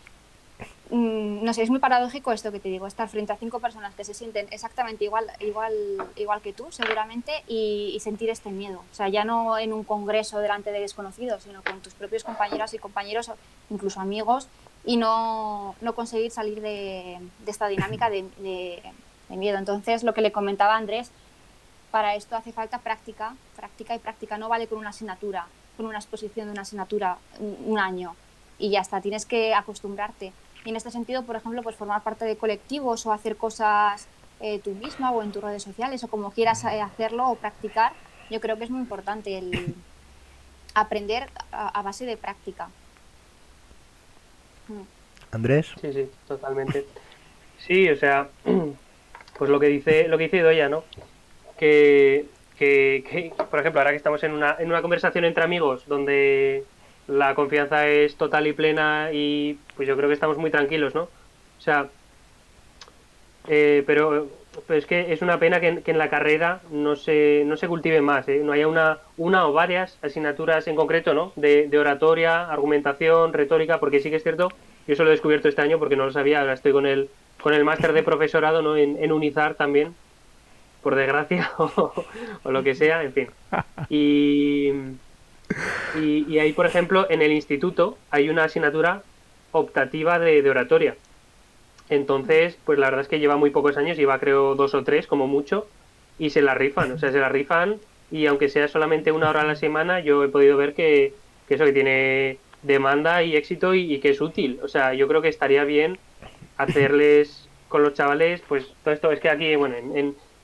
no sé, es muy paradójico esto que te digo, estar frente a 5 personas que se sienten exactamente igual que tú, seguramente, y sentir este miedo. O sea, ya no en un congreso delante de desconocidos, sino con tus propios compañeras y compañeros, incluso amigos, y no conseguir salir de esta dinámica de miedo. Entonces, lo que le comentaba a Andrés, para esto hace falta práctica y práctica. No vale con una asignatura, con una exposición de una asignatura un año y ya está, tienes que acostumbrarte. Y en este sentido, por ejemplo, pues formar parte de colectivos o hacer cosas tú misma o en tus redes sociales o como quieras hacerlo o practicar, yo creo que es muy importante el aprender a base de práctica. Andrés. Sí, sí, totalmente. Sí, o sea, pues lo que dice Idoia, ¿no? Que, por ejemplo, ahora que estamos en una conversación entre amigos donde la confianza es total y plena, y pues yo creo que estamos muy tranquilos, ¿no? O sea, pero es que es una pena que en la carrera no se cultive más, ¿eh? No haya una o varias asignaturas en concreto, ¿no? De oratoria, argumentación, retórica, porque sí que es cierto, yo eso lo he descubierto este año porque no lo sabía, ahora estoy con el máster de profesorado, ¿no? En Unizar también, por desgracia, o lo que sea, en fin. Y, y ahí, por ejemplo, en el instituto hay una asignatura optativa de oratoria. Entonces, pues la verdad es que lleva muy pocos años, lleva creo 2 o 3 como mucho, y se la rifan, o sea, se la rifan, y aunque sea solamente 1 hora a la semana, yo he podido ver que eso, que tiene demanda y éxito, y que es útil. O sea, yo creo que estaría bien hacerles con los chavales, pues todo esto, es que aquí, bueno,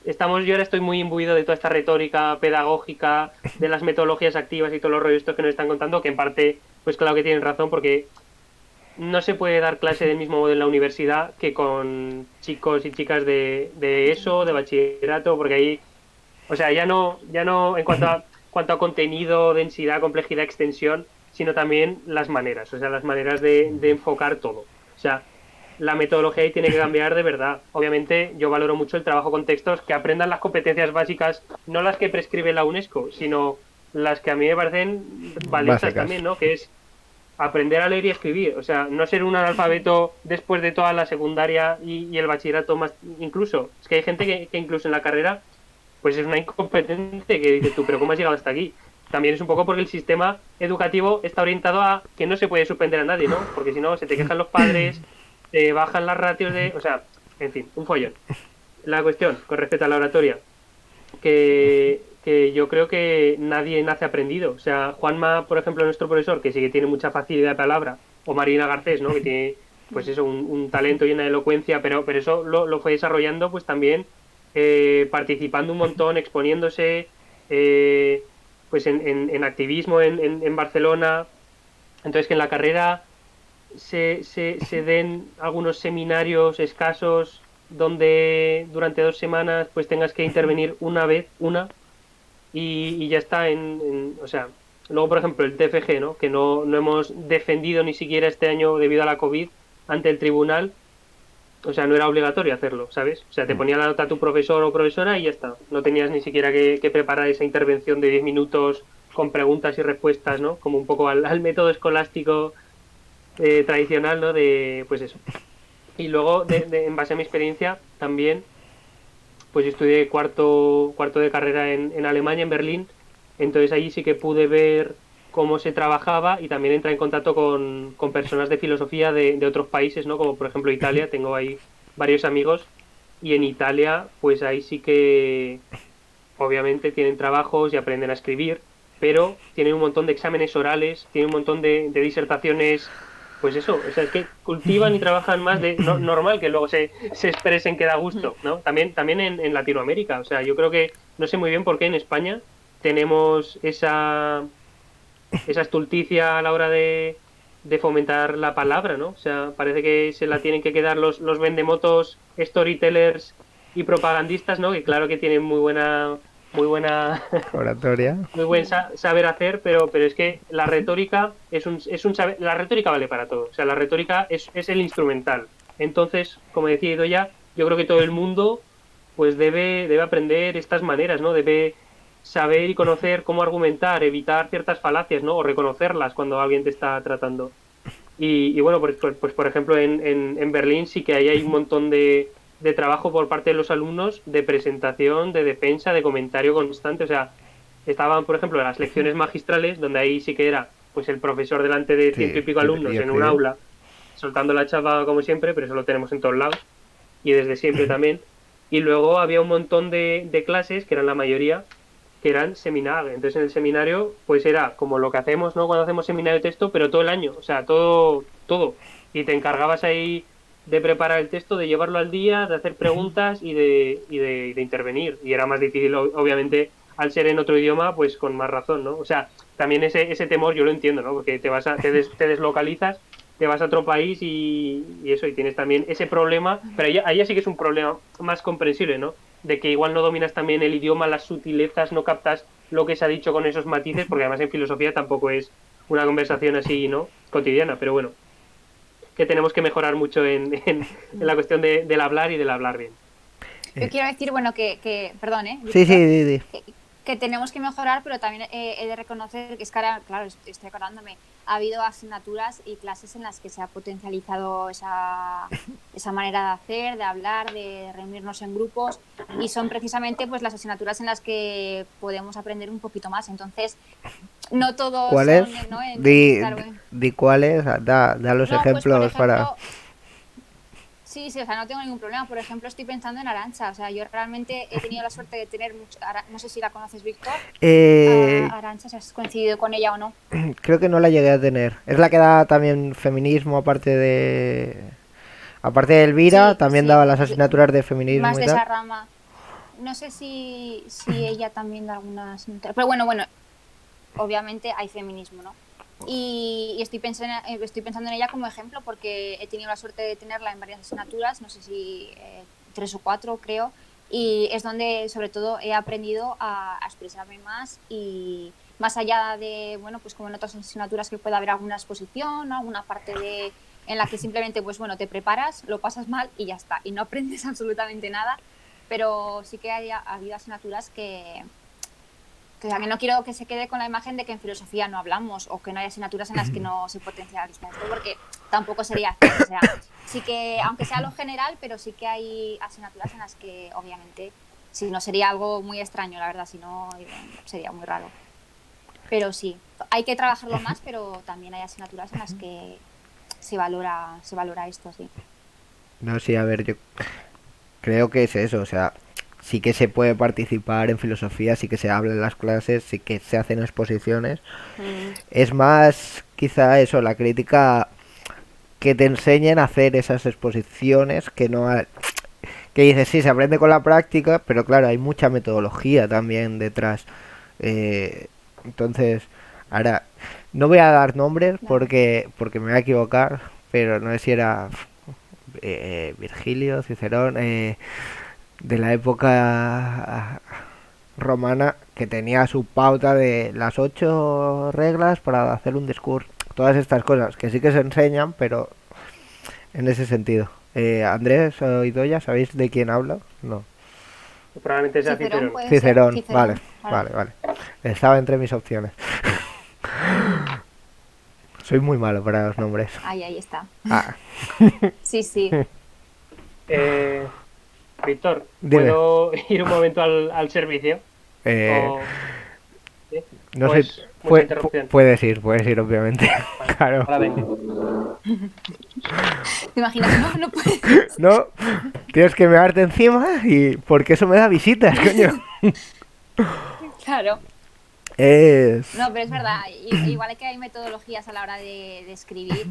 yo ahora estoy muy imbuido de toda esta retórica pedagógica, de las metodologías activas y todos los rollos estos que nos están contando, que en parte, pues claro que tienen razón, porque no se puede dar clase del mismo modo en la universidad que con chicos y chicas de ESO, de bachillerato, porque ahí, o sea, ya no en cuanto a contenido, densidad, complejidad, extensión, sino también las maneras, o sea, las maneras de enfocar todo. O sea, la metodología ahí tiene que cambiar de verdad. Obviamente, yo valoro mucho el trabajo con textos que aprendan las competencias básicas, no las que prescribe la UNESCO, sino las que a mí me parecen valiosas Básicas. también, ¿no? Que es aprender a leer y escribir, o sea, no ser un analfabeto después de toda la secundaria y el bachillerato más, incluso, es que hay gente que incluso en la carrera, pues es una incompetente que dices tú, pero ¿cómo has llegado hasta aquí? También es un poco porque el sistema educativo está orientado a que no se puede suspender a nadie, ¿no? Porque si no, se te quejan los padres, te bajan las ratios de, o sea, en fin, un follón. La cuestión, con respecto a la oratoria, que yo creo que nadie nace aprendido. O sea, Juanma, por ejemplo, nuestro profesor, que sí que tiene mucha facilidad de palabra, o Marina Garcés, ¿no? Que tiene, pues eso, un talento y una elocuencia, pero eso lo fue desarrollando, pues también participando un montón, exponiéndose, eh, pues en activismo en Barcelona. Entonces, que en la carrera se den algunos seminarios escasos donde durante 2 semanas pues tengas que intervenir una vez, y ya está o sea, luego por ejemplo el TFG, ¿no? Que no hemos defendido ni siquiera este año debido a la COVID ante el tribunal, o sea, no era obligatorio hacerlo, ¿sabes? O sea, te ponía la nota tu profesor o profesora y ya está, no tenías ni siquiera que preparar esa intervención de 10 minutos con preguntas y respuestas, ¿no? Como un poco al método escolástico tradicional, ¿no? De, pues eso. Y luego, en base a mi experiencia, también pues yo estudié cuarto de carrera en Alemania, en Berlín, entonces ahí sí que pude ver cómo se trabajaba y también entré en contacto con personas de filosofía de otros países, ¿no? Como por ejemplo Italia, tengo ahí varios amigos y en Italia pues ahí sí que obviamente tienen trabajos y aprenden a escribir, pero tienen un montón de exámenes orales, tienen un montón de disertaciones, pues eso, o sea, es que cultivan y trabajan más de normal que luego se expresen que da gusto, ¿no? También en Latinoamérica, o sea, yo creo que no sé muy bien por qué en España tenemos esa estulticia a la hora de fomentar la palabra, ¿no? O sea, parece que se la tienen que quedar los vendemotos, storytellers y propagandistas, ¿no? Que claro que tienen muy buena, Oratoria. muy buen saber hacer, pero es que la retórica es un saber, la retórica vale para todo. O sea, la retórica es el instrumental. Entonces, como decía Idoya, yo creo que todo el mundo pues debe aprender estas maneras, ¿no? Debe saber y conocer cómo argumentar, evitar ciertas falacias, ¿no? O reconocerlas cuando alguien te está tratando. Y bueno, pues, por ejemplo, en Berlín sí que ahí hay un montón de trabajo por parte de los alumnos, de presentación, de defensa, de comentario constante. O sea, estaban, por ejemplo, las lecciones magistrales, donde ahí sí que era pues el profesor delante de ciento y Sí, pico y alumnos en un escribir. aula, soltando la chapa como siempre, pero eso lo tenemos en todos lados y desde siempre también. Y luego había un montón de clases, que eran la mayoría, que eran seminario. Entonces en el seminario, pues era como lo que hacemos, ¿no? Cuando hacemos seminario de texto, pero todo el año, o sea, todo, todo. Y te encargabas ahí de preparar el texto, de llevarlo al día, de hacer preguntas y de intervenir. Y era más difícil, obviamente, al ser en otro idioma, pues con más razón, ¿no? O sea, también ese temor yo lo entiendo, ¿no? Porque te deslocalizas, te vas a otro país y eso, y tienes también ese problema, pero ahí sí que es un problema más comprensible, ¿no? De que igual no dominas también el idioma, las sutilezas, no captas lo que se ha dicho con esos matices, porque además en filosofía tampoco es una conversación así, ¿no? Cotidiana, pero bueno, que tenemos que mejorar mucho en la cuestión del hablar y del hablar bien. Yo quiero decir, bueno, perdón, Sí, sí, Víctor, Didi. que tenemos que mejorar, pero también he de reconocer que es que ahora, claro, estoy acordándome, ha habido asignaturas y clases en las que se ha potencializado esa manera de hacer, de hablar, de reunirnos en grupos, y son precisamente pues las asignaturas en las que podemos aprender un poquito más. Entonces, no todos ¿Cuáles? son, ¿no? Di, Claro, di cuáles, da los no, pues por ejemplos para... ejemplo, sí, sí, o sea, no tengo ningún problema. Por ejemplo, estoy pensando en Arantxa. O sea, yo realmente he tenido la suerte de tener no sé si la conoces, Víctor, Eh, a Arantxa, si has coincidido con ella o no. creo que no la llegué a tener. Es la que da también feminismo, aparte de... Aparte de Elvira, Sí, también sí, daba las asignaturas de feminismo más y de tal. esa rama. No sé si ella también da algunas... Pero bueno, obviamente hay feminismo, ¿no? y estoy pensando en ella como ejemplo porque he tenido la suerte de tenerla en varias asignaturas, no sé si 3 o 4 creo, y es donde sobre todo he aprendido a expresarme más y más allá de, bueno, pues como en otras asignaturas que pueda haber alguna exposición, ¿no? Alguna parte en la que simplemente, pues bueno, te preparas, lo pasas mal y ya está, y no aprendes absolutamente nada, pero sí que ha habido asignaturas o sea, que no quiero que se quede con la imagen de que en filosofía no hablamos o que no hay asignaturas en las que no se potencializa esto, porque tampoco sería cierto. O sea, sí que, aunque sea lo general, pero sí que hay asignaturas en las que, obviamente, si no sería algo muy extraño, la verdad, si no sería muy raro. Pero sí, hay que trabajarlo más, pero también hay asignaturas en las que se valora esto, sí. No, sí, a ver, yo creo que es eso, o sea, sí que se puede participar en filosofía, sí que se habla en las clases, sí que se hacen exposiciones. Es más, quizá eso, la crítica que te enseñen a hacer esas exposiciones que no que dices, sí, se aprende con la práctica, pero claro, hay mucha metodología también detrás. Entonces, ahora, no voy a dar nombres Claro. porque me voy a equivocar, pero no sé si era Virgilio, Cicerón, de la época romana, que tenía su pauta de las 8 reglas para hacer un discurso. Todas estas cosas que sí que se enseñan, pero en ese sentido. Andrés o Idoya, ¿sabéis de quién hablo? No. Probablemente sea Cicerón Cicerón. puede ser, Cicerón, vale, Cicerón, claro. vale, vale. Estaba entre mis opciones. Soy muy malo para los nombres. Ahí está. Ah, Sí, sí. Eh, Víctor, dime. ¿puedo ir un momento al servicio? Eh, ¿O, sí? no ¿O sé, es mucha interrupción? puedes ir, obviamente. Vale, Claro. ahora vengo. ¿Te imaginas? No, no puedes. No, tienes que mearte encima y porque eso me da visitas, coño. Claro. Es... No, pero es verdad. Igual que hay metodologías a la hora de escribir,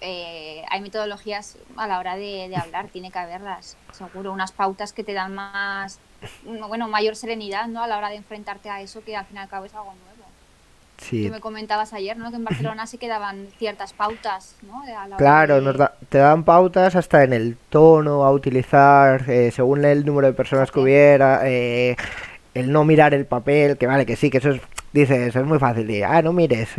hay metodologías a la hora de hablar, tiene que haberlas, seguro. Unas pautas que te dan más, bueno, mayor serenidad, ¿no? A la hora de enfrentarte a eso, que al fin y al cabo es algo nuevo. Tú Sí, me comentabas ayer, ¿no? Que en Barcelona sí que daban ciertas pautas, ¿no? A la hora claro, de... te dan pautas hasta en el tono a utilizar, según el número de personas que Fíjate. hubiera, el no mirar el papel, que vale, que sí, que eso es, dices, es muy fácil, no mires,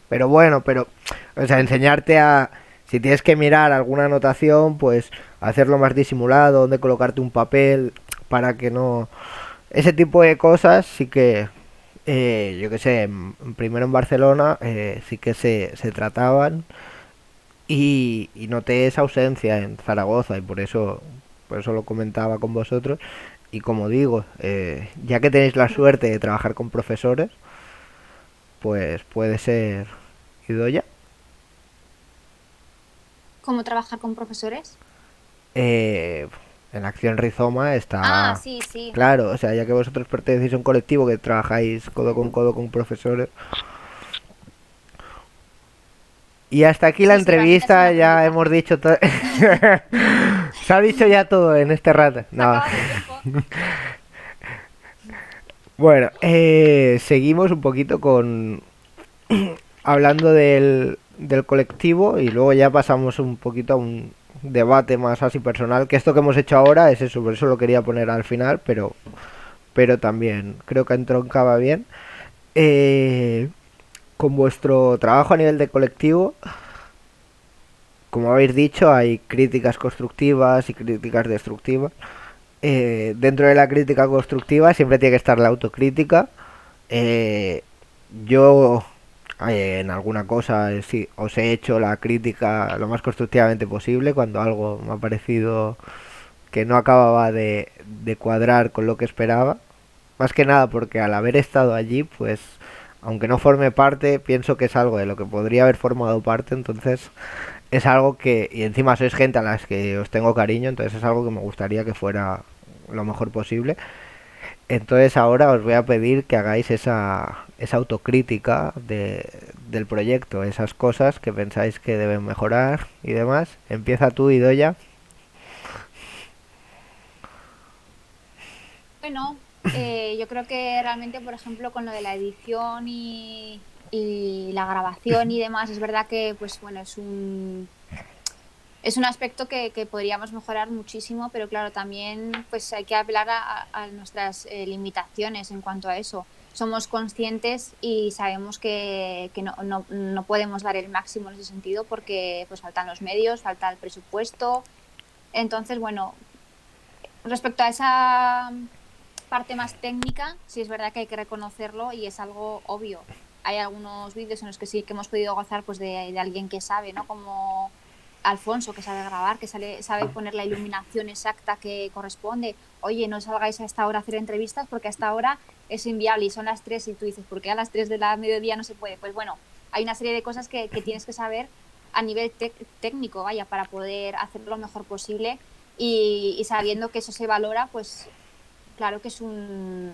pero bueno, pero, o sea, enseñarte a, si tienes que mirar alguna anotación, pues hacerlo más disimulado, dónde colocarte un papel, para que no, ese tipo de cosas sí que, yo que sé, primero en Barcelona sí que se trataban y noté esa ausencia en Zaragoza y por eso lo comentaba con vosotros. Y como digo, ya que tenéis la suerte de trabajar con profesores, pues puede ser Idoya. ¿Cómo trabajar con profesores? Eh, en Acción Rizoma Ah, está sí, sí. claro, o sea, ya que vosotros pertenecéis a un colectivo que trabajáis codo con profesores. Y hasta aquí la Sí, sí, para mí es un entrevista, ya aprendizaje. hemos dicho todo. Se ha dicho ya todo en este rato. Se ha No. acabado el tiempo. Bueno, seguimos un poquito con hablando del colectivo y luego ya pasamos un poquito a un debate más así personal, que esto que hemos hecho ahora es eso, por eso lo quería poner al final, pero también creo que entroncaba bien. Eh, con vuestro trabajo a nivel de colectivo, como habéis dicho, hay críticas constructivas y críticas destructivas. Dentro de la crítica constructiva siempre tiene que estar la autocrítica. Eh, yo en alguna cosa sí, os he hecho la crítica lo más constructivamente posible cuando algo me ha parecido que no acababa de cuadrar con lo que esperaba. Más que nada porque al haber estado allí, pues aunque no forme parte, pienso que es algo de lo que podría haber formado parte, entonces es algo que, y encima sois gente a las que os tengo cariño, entonces es algo que me gustaría que fuera lo mejor posible. Entonces ahora os voy a pedir que hagáis esa autocrítica del proyecto, esas cosas que pensáis que deben mejorar y demás. Empieza tú, Idoya. Bueno, yo creo que realmente, por ejemplo, con lo de la edición y y la grabación y demás, es verdad que pues bueno, es un aspecto que podríamos mejorar muchísimo, pero claro, también pues hay que apelar a nuestras limitaciones en cuanto a eso. Somos conscientes y sabemos que no podemos dar el máximo en ese sentido porque pues faltan los medios, falta el presupuesto. Entonces, bueno, respecto a esa parte más técnica, sí es verdad que hay que reconocerlo y es algo obvio. Hay algunos vídeos en los que sí que hemos podido gozar pues de alguien que sabe, ¿no? Como Alfonso, que sabe grabar, que sabe poner la iluminación exacta que corresponde. Oye, no salgáis a esta hora a hacer entrevistas porque a esta hora es inviable y son las 3 y tú dices, ¿por qué a las 3 de la mediodía no se puede? Pues bueno, hay una serie de cosas que tienes que saber a nivel técnico, vaya, para poder hacerlo lo mejor posible y sabiendo que eso se valora, pues claro que es un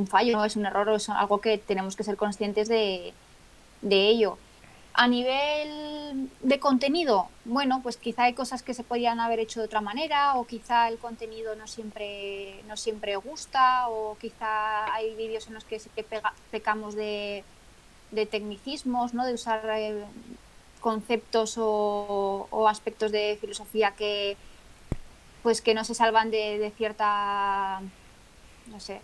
fallo, ¿no? Es un error o es algo que tenemos que ser conscientes de ello. A nivel de contenido, bueno, pues quizá hay cosas que se podrían haber hecho de otra manera o quizá el contenido no siempre gusta o quizá hay vídeos en los que sí que pecamos de tecnicismos, ¿no? De usar conceptos o aspectos de filosofía que pues que no se salvan de cierta, no sé,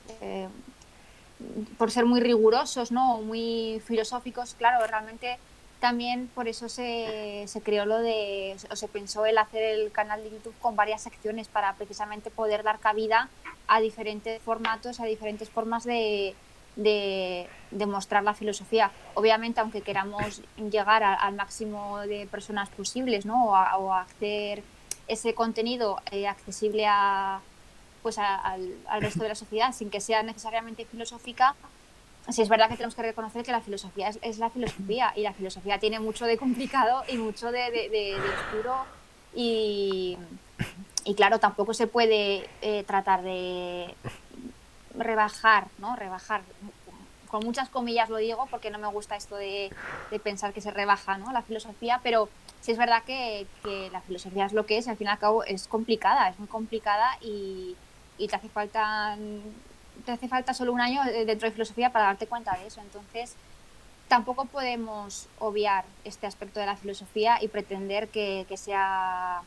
por ser muy rigurosos, ¿no? O muy filosóficos, claro, realmente también por eso se creó o se pensó el hacer el canal de YouTube con varias secciones para precisamente poder dar cabida a diferentes formatos, a diferentes formas de mostrar la filosofía. Obviamente, aunque queramos llegar al máximo de personas posibles, ¿no? O a hacer ese contenido accesible pues al resto de la sociedad sin que sea necesariamente filosófica, sí es verdad que tenemos que reconocer que la filosofía es la filosofía y la filosofía tiene mucho de complicado y mucho de oscuro y claro, tampoco se puede tratar de rebajar, ¿no? Rebajar, con muchas comillas lo digo porque no me gusta esto de pensar que se rebaja, ¿no? La filosofía, pero sí es verdad que la filosofía es lo que es y al fin y al cabo es complicada, es muy complicada y te hace falta solo un año dentro de filosofía para darte cuenta de eso. Entonces, tampoco podemos obviar este aspecto de la filosofía y pretender que sea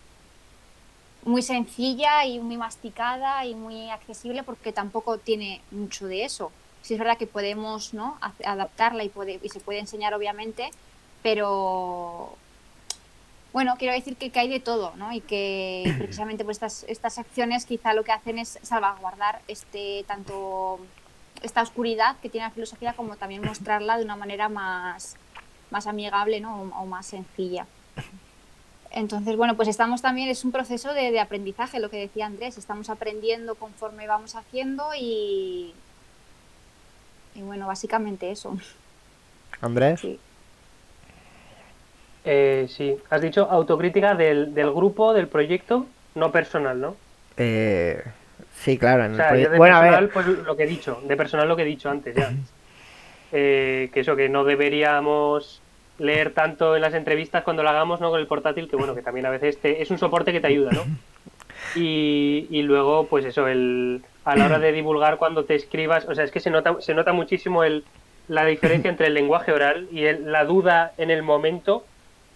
muy sencilla y muy masticada y muy accesible porque tampoco tiene mucho de eso. Sí es verdad que podemos, ¿no? adaptarla y se puede enseñar obviamente, pero bueno, quiero decir que hay de todo, ¿no? Y que precisamente pues estas acciones quizá lo que hacen es salvaguardar tanto esta oscuridad que tiene la filosofía como también mostrarla de una manera más amigable, ¿no? O más sencilla. Entonces, bueno, pues estamos también, es un proceso de aprendizaje, lo que decía Andrés, estamos aprendiendo conforme vamos haciendo y bueno, básicamente eso. Andrés. Sí. Sí, has dicho autocrítica del grupo, del proyecto, no personal, ¿no? Sí, claro, O en el sea, yo proyecto. de Bueno, a ver. personal, pues lo que he dicho, de personal lo que he dicho antes ya. Que eso, que no deberíamos leer tanto en las entrevistas cuando lo hagamos, ¿no? Con el portátil, que bueno, que también a veces es un soporte que te ayuda, ¿no? Y luego, pues eso, a la hora de divulgar cuando te escribas, o sea, es que se nota muchísimo la diferencia entre el lenguaje oral y la duda en el momento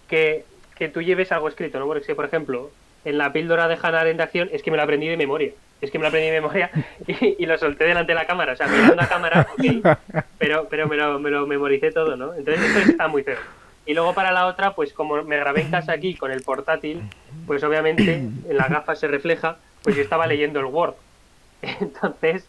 que tú lleves algo escrito, ¿no? Porque si, por ejemplo, en la píldora de Hannah Arendt de acción es que me la aprendí de memoria. Es que me la aprendí de memoria y lo solté delante de la cámara. O sea, mirando a cámara, ok, pero me lo memoricé todo, ¿no? Entonces, esto está muy feo. Y luego para la otra, pues como me grabé en casa aquí con el portátil, pues obviamente en las gafas se refleja, pues yo estaba leyendo el Word. Entonces,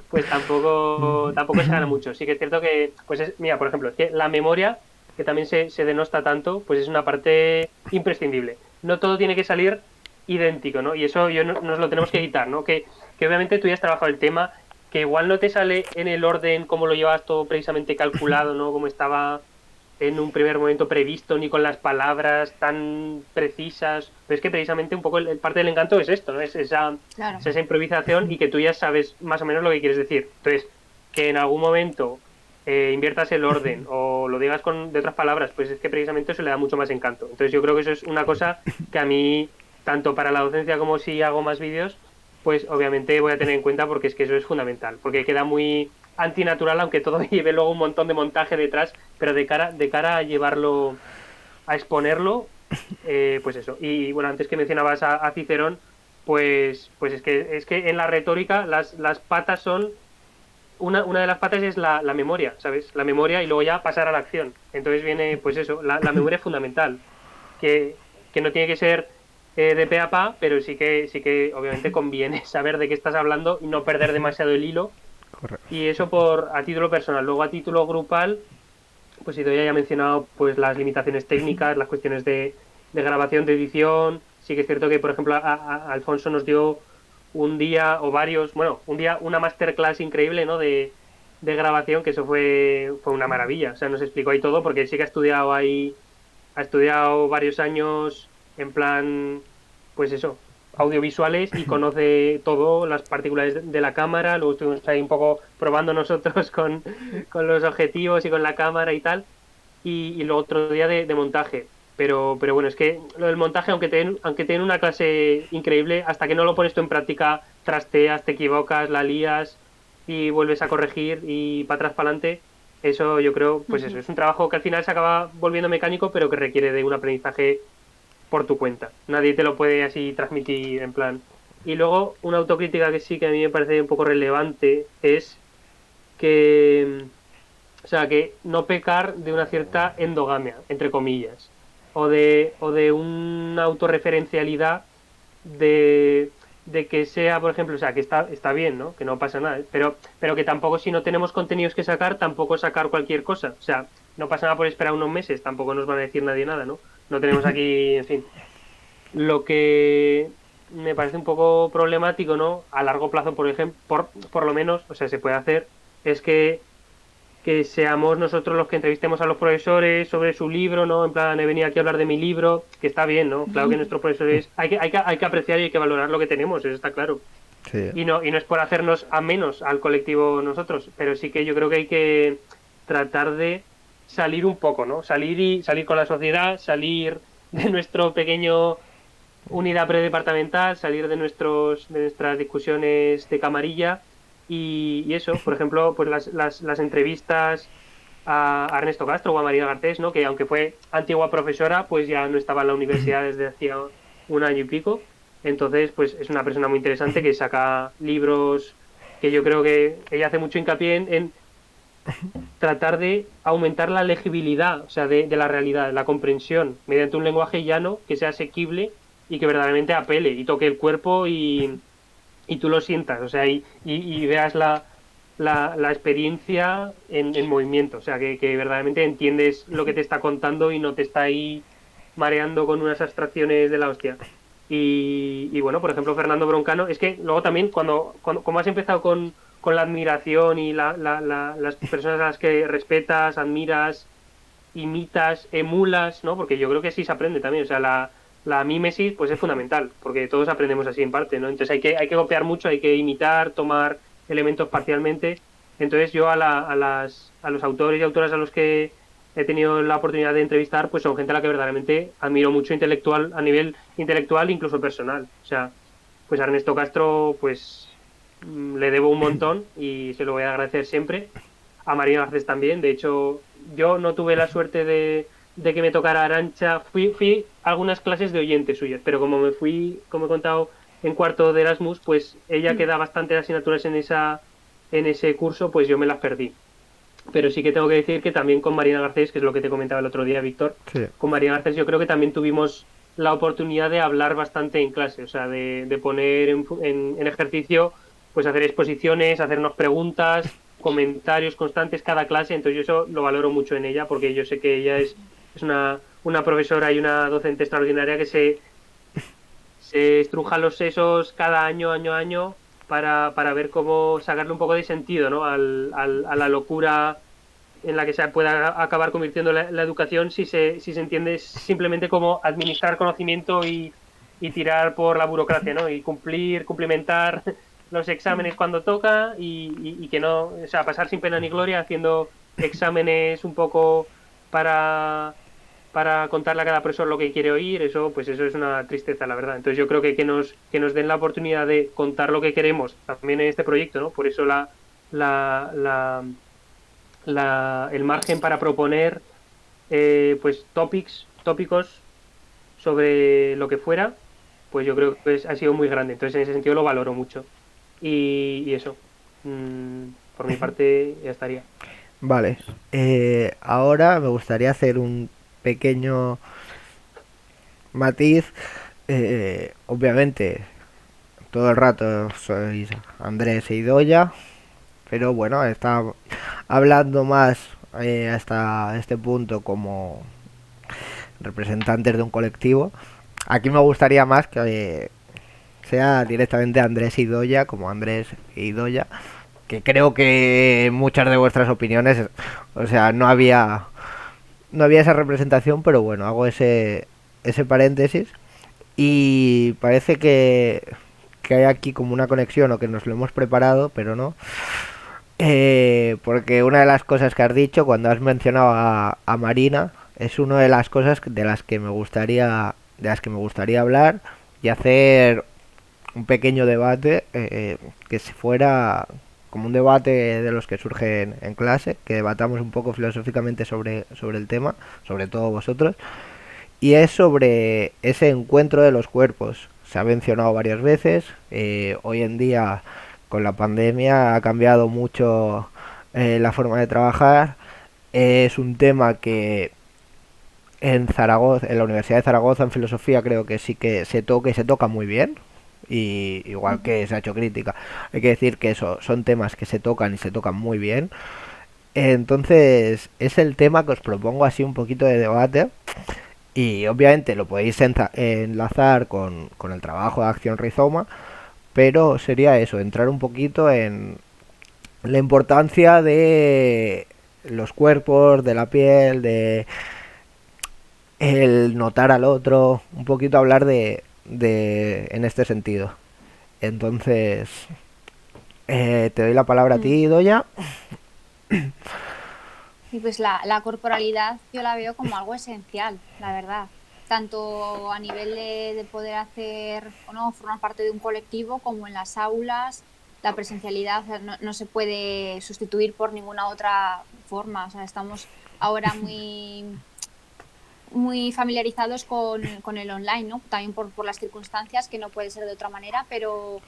pues tampoco se gana mucho. Sí que es cierto que, pues mira, por ejemplo, que la memoria, que también se denosta tanto, pues es una parte imprescindible. No todo tiene que salir idéntico, ¿no? Y eso nos lo tenemos que quitar, ¿no? Que obviamente tú ya has trabajado el tema, que igual no te sale en el orden como lo llevas todo precisamente calculado, ¿no? Como estaba en un primer momento previsto, ni con las palabras tan precisas. Pero es que precisamente un poco el parte del encanto es esto, ¿no? Claro. Es esa improvisación y que tú ya sabes más o menos lo que quieres decir. Entonces, que en algún momento inviertas el orden o lo digas de otras palabras, pues es que precisamente eso le da mucho más encanto. Entonces yo creo que eso es una cosa que a mí, tanto para la docencia como si hago más vídeos, pues obviamente voy a tener en cuenta porque es que eso es fundamental, porque queda muy antinatural, aunque todo lleve luego un montón de montaje detrás, pero de cara a llevarlo, a exponerlo, pues eso. Y bueno, antes que mencionabas a Cicerón, pues es que en la retórica las patas son, una de las patas es la memoria, ¿sabes? La memoria y luego ya pasar a la acción. Entonces viene, pues eso, la memoria es fundamental, que, que no tiene que ser de pe a pa, pero sí que obviamente conviene saber de qué estás hablando y no perder demasiado el hilo. Correcto. Y eso a título personal. Luego a título grupal, pues Idoia ya ha mencionado pues las limitaciones técnicas, las cuestiones de grabación, de edición. Sí que es cierto que, por ejemplo, Alfonso nos dio un día o varios, bueno, un día una masterclass increíble, ¿no? De grabación, que eso fue una maravilla. O sea, nos explicó ahí todo, porque él sí que ha estudiado varios años en plan, pues eso, audiovisuales y conoce todo, las particularidades de la cámara. Luego estuvimos ahí un poco probando nosotros con los objetivos y con la cámara y tal. Y luego otro día de montaje. Pero bueno, es que lo del montaje, aunque te den una clase increíble, hasta que no lo pones tú en práctica, trasteas, te equivocas, la lías y vuelves a corregir y para atrás, para adelante. Eso yo creo, pues eso, Ujú. es un trabajo que al final se acaba volviendo mecánico, pero que requiere de un aprendizaje por tu cuenta. Nadie te lo puede así transmitir en plan. Y luego, una autocrítica que sí que a mí me parece un poco relevante es que, o sea, que no pecar de una cierta endogamia, entre comillas, o de una autorreferencialidad de, de que sea, por ejemplo, o sea, que está bien, ¿no? Que no pasa nada, pero que tampoco, si no tenemos contenidos que sacar, tampoco sacar cualquier cosa. O sea, no pasa nada por esperar unos meses, tampoco nos van a decir nadie nada, ¿no? No tenemos aquí, en fin. Lo que me parece un poco problemático, ¿no? A largo plazo, por ejemplo, por lo menos, o sea, se puede hacer, es que seamos nosotros los que entrevistemos a los profesores sobre su libro, ¿no? En plan, he venido aquí a hablar de mi libro, que está bien, ¿no? Claro que nuestros profesores, hay que apreciar y hay que valorar lo que tenemos, eso está claro. Sí, Y no es por hacernos a menos al colectivo nosotros, pero sí que yo creo que hay que tratar de salir un poco, ¿no? Salir con la sociedad, salir de nuestro pequeño unidad predepartamental, salir de nuestras discusiones de camarilla y eso, por ejemplo, pues las entrevistas a Ernesto Castro o a María Garcés, ¿no? Que aunque fue antigua profesora, pues ya no estaba en la universidad desde hacía un año y pico. Entonces, pues es una persona muy interesante que saca libros que yo creo que ella hace mucho hincapié en tratar de aumentar la legibilidad, o sea, de la realidad, la comprensión, mediante un lenguaje llano que sea asequible y que verdaderamente apele y toque el cuerpo y tú lo sientas, o sea, y veas la experiencia en movimiento, o sea, que verdaderamente entiendes lo que te está contando y no te está ahí mareando con unas abstracciones de la hostia. Y bueno, por ejemplo, Fernando Broncano, es que luego también cuando como has empezado con la admiración y las personas a las que respetas, admiras, imitas, emulas, ¿no? Porque yo creo que sí se aprende también, o sea, la mímesis pues es fundamental, porque todos aprendemos así en parte, ¿no? Entonces hay que copiar mucho, hay que imitar, tomar elementos parcialmente. Entonces yo a los autores y autoras a los que he tenido la oportunidad de entrevistar, pues son gente a la que verdaderamente admiro mucho intelectual, a nivel intelectual, incluso personal. O sea, pues a Ernesto Castro, pues le debo un montón y se lo voy a agradecer siempre. A Marina Garcés también. De hecho, yo no tuve la suerte de que me tocara Arancha. Fui a algunas clases de oyentes suyas, pero como me fui, como he contado, en cuarto de Erasmus, pues ella que da bastante asignaturas en ese curso, pues yo me las perdí. Pero sí que tengo que decir que también con Marina Garcés, que es lo que te comentaba el otro día, Víctor, sí. con Marina Garcés yo creo que también tuvimos la oportunidad de hablar bastante en clase, o sea, de poner en ejercicio, pues hacer exposiciones, hacernos preguntas, comentarios constantes cada clase, entonces yo eso lo valoro mucho en ella porque yo sé que ella es una profesora y una docente extraordinaria que se estruja los sesos cada año, año a año, para ver cómo sacarle un poco de sentido, ¿no? A la locura en la que se pueda acabar convirtiendo la educación si se entiende simplemente como administrar conocimiento y tirar por la burocracia, ¿no? Y cumplimentar los exámenes cuando toca y que no, o sea, pasar sin pena ni gloria haciendo exámenes un poco para contarle a cada profesor lo que quiere oír, eso, pues eso es una tristeza, la verdad. Entonces yo creo que nos den la oportunidad de contar lo que queremos también en este proyecto, ¿no? Por eso la, la, el margen para proponer pues tópicos sobre lo que fuera, pues yo creo que ha sido muy grande. Entonces, en ese sentido lo valoro mucho. Y eso, por mi parte, ya estaría. Vale. Ahora me gustaría hacer un pequeño matiz. Obviamente, todo el rato sois Andrés e Idoia, pero bueno, está hablando más hasta este punto como representantes de un colectivo. Aquí me gustaría más que sea directamente Andrés e Idoia, como Andrés e Idoia, que creo que muchas de vuestras opiniones, o sea, no había esa representación, pero bueno, hago ese paréntesis y parece que hay aquí como una conexión o que nos lo hemos preparado, pero no. Porque una de las cosas que has dicho cuando has mencionado a Marina es una de las cosas de las que me gustaría hablar y hacer un pequeño debate que si fuera como un debate de los que surgen en clase, que debatamos un poco filosóficamente sobre el tema, sobre todo vosotros, y es sobre ese encuentro de los cuerpos. Se ha mencionado varias veces, hoy en día con la pandemia ha cambiado mucho la forma de trabajar, es un tema que en Zaragoza, en la Universidad de Zaragoza, en filosofía, creo que sí que se toca y se toca muy bien. Y igual que se ha hecho crítica, hay que decir que eso son temas que se tocan y se tocan muy bien. Entonces, es el tema que os propongo así un poquito de debate. Y obviamente lo podéis enlazar con el trabajo de Acción Rizoma, pero sería eso, entrar un poquito en la importancia de los cuerpos, de la piel, de el notar al otro, un poquito hablar de en este sentido. Entonces, te doy la palabra a Mm. ti, Doya. Y pues la corporalidad yo la veo como algo esencial, la verdad. Tanto a nivel de poder hacer o no, formar parte de un colectivo, como en las aulas, la presencialidad, o sea, no se puede sustituir por ninguna otra forma. O sea, estamos ahora muy familiarizados con el online, ¿no? También por las circunstancias, que no puede ser de otra manera, pero